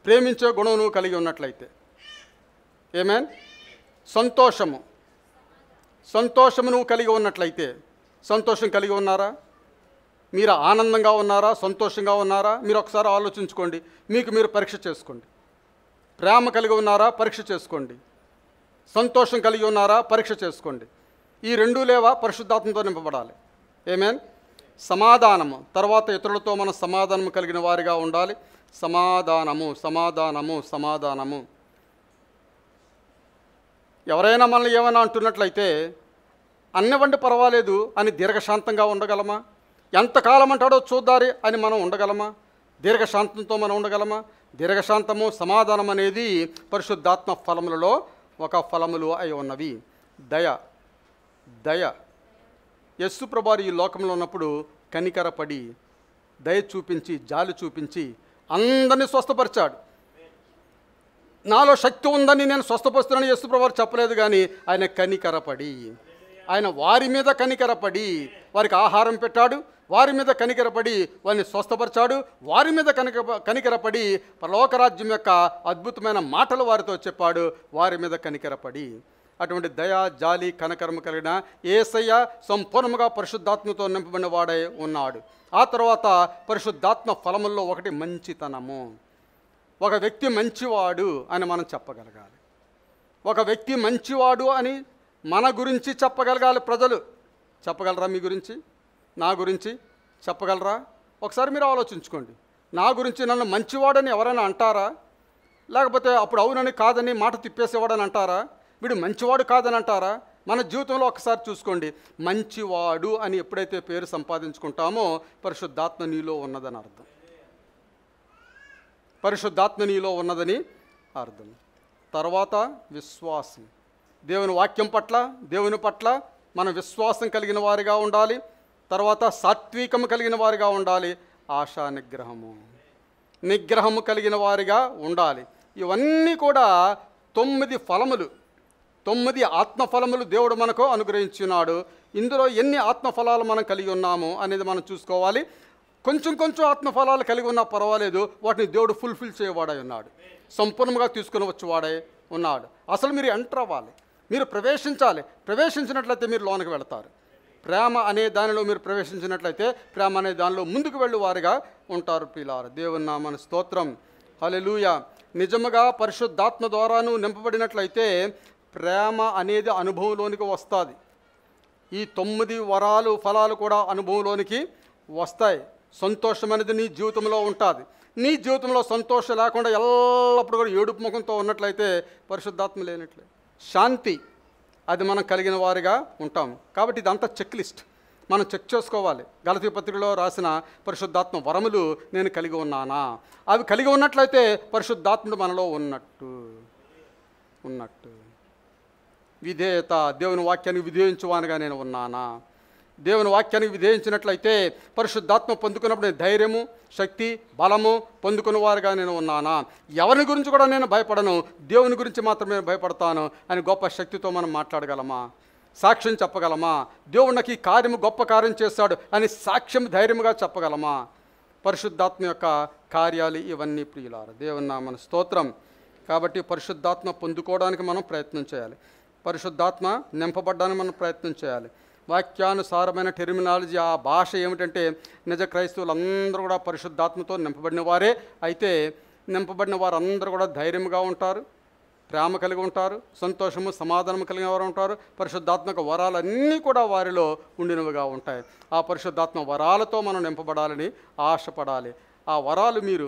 ప్రేమించే గుణం నువ్వు కలిగి ఉన్నట్లయితే. ఆమేన్. సంతోషము నువ్వు కలిగి ఉన్నట్లయితే. సంతోషం కలిగి ఉన్నారా? మీరు ఆనందంగా ఉన్నారా, సంతోషంగా ఉన్నారా? మీరు ఒకసారి ఆలోచించుకోండి, మీకు మీరు పరీక్ష చేసుకోండి. ప్రేమ కలిగి ఉన్నారా? పరీక్ష చేసుకోండి. సంతోషం కలిగి ఉన్నారా? పరీక్ష చేసుకోండి. ఈ రెండూ లేవా? పరిశుద్ధాత్మతో నింపబడాలి. ఆమేన్. సమాధానము, తర్వాత ఇతరులతో మనం సమాధానము కలిగిన వారిగా ఉండాలి. సమాధానము, సమాధానము, సమాధానము. ఎవరైనా మనల్ని ఏమైనా అంటున్నట్లయితే అన్నవండి పర్వాలేదు అని దీర్ఘశాంతంగా ఉండగలమా? ఎంతకాలం అంటాడో చూద్దారి అని మనం ఉండగలమా? దీర్ఘశాంతంతో మనం ఉండగలమా? దీర్ఘశాంతము, సమాధానం అనేది పరిశుద్ధాత్మ ఫలములలో ఒక ఫలములు అయి ఉన్నవి. దయ, దయ. యేసు ప్రభువారు ఈ లోకంలో ఉన్నప్పుడు కనికరపడి దయ చూపించి, జాలి చూపించి అందరినీ స్వస్థపరిచాడు. నాలో శక్తి ఉందని నేను స్వస్థపరుస్తున్నానని యేసు ప్రభువారు చెప్పలేదు, కానీ ఆయన కనికరపడి, ఆయన వారి మీద కనికరపడి వారికి ఆహారం పెట్టాడు, వారి మీద కనికరపడి వారిని స్వస్థపరిచాడు, వారి మీద కనికరపడి పరలోకరాజ్యం యొక్క అద్భుతమైన మాటలు వారితో చెప్పాడు, వారి మీద కనికరపడి. అటువంటి దయ, జాలి, కనికరము కలిగిన యేసయ్య సంపూర్ణముగా పరిశుద్ధాత్మతో నింపబడిన వాడై ఉన్నాడు. ఆ తర్వాత పరిశుద్ధాత్మ ఫలముల్లో ఒకటి మంచితనము. ఒక వ్యక్తి మంచివాడు అని మనం చెప్పగలగాలి. ఒక వ్యక్తి మంచివాడు అని మన గురించి చెప్పగలగాలి. ప్రజలు చెప్పగలరా? మీ గురించి, నా గురించి చెప్పగలరా? ఒకసారి మీరు ఆలోచించుకోండి. నా గురించి నన్ను మంచివాడని ఎవరైనా అంటారా? లేకపోతే అప్పుడు అవునని కాదని మాట తిప్పేసేవాడని అంటారా? వీడు మంచివాడు కాదని అంటారా? మన జీవితంలో ఒకసారి చూసుకోండి. మంచివాడు అని ఎప్పుడైతే పేరు సంపాదించుకుంటామో పరిశుద్ధాత్మ నీలో ఉన్నదని అర్థం. పరిశుద్ధాత్మ నీలో ఉన్నదని అర్థం. తర్వాత విశ్వాసం. దేవుని వాక్యం పట్ల, దేవుని పట్ల మన విశ్వాసం కలిగిన వారిగా ఉండాలి. తర్వాత సాత్వికము కలిగిన వారిగా ఉండాలి. ఆశా నిగ్రహము, నిగ్రహము కలిగిన వారిగా ఉండాలి. ఇవన్నీ కూడా 9 ఫలములు, 9 ఆత్మఫలములు దేవుడు మనకు అనుగ్రహించున్నాడు. ఇందులో ఎన్ని ఆత్మఫలాలు మనం కలిగి ఉన్నాము అనేది మనం చూసుకోవాలి. కొంచెం కొంచెం ఆత్మఫలాలు కలిగి ఉన్నా పర్వాలేదు, వాటిని దేవుడు ఫుల్ఫిల్ చేయవాడై ఉన్నాడు, సంపూర్ణంగా తీసుకుని వచ్చేవాడై ఉన్నాడు. అసలు మీరు ఎంటర్ అవ్వాలి, మీరు ప్రవేశించాలి. ప్రవేశించినట్లయితే మీరు లోనికి వెళతారు. ప్రేమ అనే దానిలో మీరు ప్రవేశించినట్లయితే ప్రేమ అనే దానిలో ముందుకు వెళ్ళి వారిగా ఉంటారు. ప్రియులారా, దేవుని నామమున స్తోత్రం. హల్లెలూయా. నిజముగా పరిశుద్ధాత్మ ద్వారాను నింపబడినట్లయితే ప్రేమ అనేది అనుభవంలోనికి వస్తుంది. ఈ 9 వరాలు, ఫలాలు కూడా అనుభవంలోనికి వస్తాయి. సంతోషం అనేది నీ జీవితంలో ఉంటుంది. నీ జీవితంలో సంతోషం లేకుండా ఎల్లప్పుడూ కూడా ఏడుపు ముఖంతో ఉన్నట్లయితే పరిశుద్ధాత్మ లేనట్లే. శాంతి, అది మనం కలిగిన వారిగా ఉంటాం. కాబట్టి ఇదంతా చెక్ లిస్ట్ మనం చెక్ చేసుకోవాలి. గలతీ పత్రికలో రాసిన పరిశుద్ధాత్మ వరములు నేను కలిగి ఉన్నానా? అవి కలిగి ఉన్నట్లయితే పరిశుద్ధాత్ముడు మనలో ఉన్నట్టు. విధేయత, దేవుని వాక్యానికి విధేయించువానుగా నేను ఉన్నానా? దేవుని వాక్యానికి విధేయించినట్లయితే పరిశుద్ధాత్మ పొందుకున్నప్పుడు నేను ధైర్యము, శక్తి, బలము పొందుకున్న వారుగా నేను ఉన్నానా? ఎవరి గురించి కూడా నేను భయపడను, దేవుని గురించి మాత్రమే భయపడతాను అని గొప్ప శక్తితో మనం మాట్లాడగలమా? సాక్ష్యం చెప్పగలమా? దేవుడు నాకు ఈ కార్యము, గొప్ప కార్యం చేస్తాడు అని సాక్ష్యం ధైర్యముగా చెప్పగలమా? పరిశుద్ధాత్మ యొక్క కార్యాలు ఇవన్నీ. ప్రియులారా, దేవుని నామమున స్తోత్రం. కాబట్టి పరిశుద్ధాత్మ పొందుకోవడానికి మనం ప్రయత్నం చేయాలి. పరిశుద్ధాత్మ నింపబడ్డానికి మనం ప్రయత్నం చేయాలి. వాక్యానుసారమైన టెర్మినాలజీ, ఆ భాష ఏమిటంటే నిజ క్రైస్తవులందరూ కూడా పరిశుద్ధాత్మతో నింపబడిన వారే. అయితే నింపబడిన వారందరూ కూడా ధైర్యంగా ఉంటారు, ప్రేమ కలిగి ఉంటారు, సంతోషము, సమాధానం కలిగిన వారు ఉంటారు. పరిశుద్ధాత్మక వరాలన్నీ కూడా వారిలో ఉండినవిగా ఉంటాయి. ఆ పరిశుద్ధాత్మ వరాలతో మనం నింపబడాలని ఆశపడాలి. ఆ వరాలు మీరు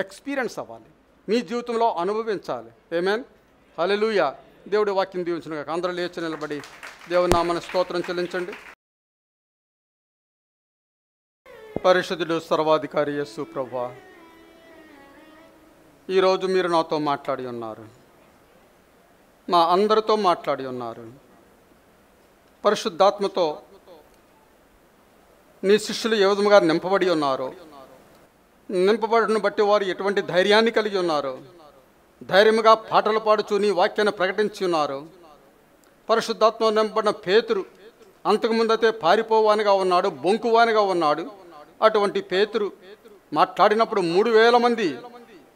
ఎక్స్పీరియన్స్ అవ్వాలి, మీ జీవితంలో అనుభవించాలి. ఆమేన్. హల్లెలూయా. దేవుడి వాక్యం దీవించునుగాక. అందరూ లేచి నిలబడి దేవుని నామమున స్తోత్రం చెల్లించండి. పరిశుద్ధుడు, సర్వాధికారి యేసు ప్రభువా, ఈరోజు మీరు నాతో మాట్లాడి ఉన్నారు, మా అందరితో మాట్లాడి ఉన్నారు. పరిశుద్ధాత్మతో నీ శిష్యులు ఏ విధముగా నింపబడి ఉన్నారో, నింపబడిన బట్టి వారు ఎటువంటి ధైర్యాన్ని కలిగి ఉన్నారు, ధైర్యముగా పాటలు పాడుచు నీ వాక్యాన్ని ప్రకటించి ఉన్నారు. పరిశుద్ధాత్మ నింపబడిన పేతురు అంతకుముందైతే పారిపోవానిగా ఉన్నాడు, బొంకువానిగా ఉన్నాడు. అటువంటి పేతురు మాట్లాడినప్పుడు 3000 మంది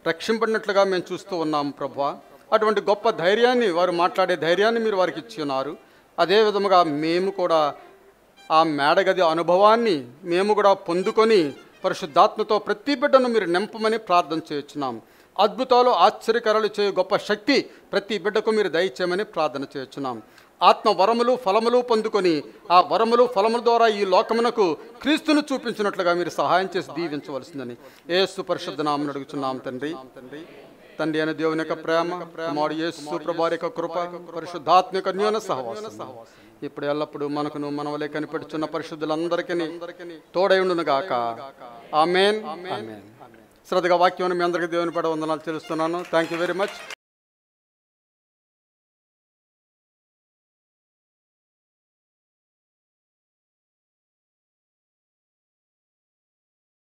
రక్షింపడినట్లుగా మేము చూస్తూ ఉన్నాము ప్రభువా. అటువంటి గొప్ప ధైర్యాన్ని, వారు మాట్లాడే ధైర్యాన్ని మీరు వారికి ఇచ్చి ఉన్నారు. అదే విధముగా మేము కూడా ఆ మేడగది అనుభవాన్ని మేము కూడా పొందుకొని పరిశుద్ధాత్మతో ప్రతి బిడ్డను మీరు నింపమని ప్రార్థన చేయుచున్నాం. అద్భుతాలు ఆశ్చర్యకరాలు చేయు గొప్ప శక్తి ప్రతి బిడ్డకు మీరు దయచేయమని ప్రార్థన చేయుచున్నాం. ఆత్మ వరములు ఫలములు పొందుకొని ఆ వరములు ఫలముల ద్వారా ఈ లోకమునకు క్రీస్తును చూపించినట్లుగా మీరు సహాయం చేసి దీవించవలసిందని యేసు పరిశుద్ధ నామమున అడుగుచున్నాం తండ్రి. తండ్రి అయిన దేవుని యొక్క ప్రేమ, కుమారుడు యేసు ప్రభువారి యొక్క కృప, పరిశుద్ధాత్మిక అన్యోన్య సహవాసం ఇప్పుడు ఎల్లప్పుడు మనకును మనవలే కనిపెట్టుచున్న పరిశుద్ధులందరికీ తోడై ఉండును గాక. ఆమేన్. శ్రద్ధగా వాక్యం మీ అందరికీ దేవుని పడ వందనాలు తెలుస్తున్నాను. Thank you very much.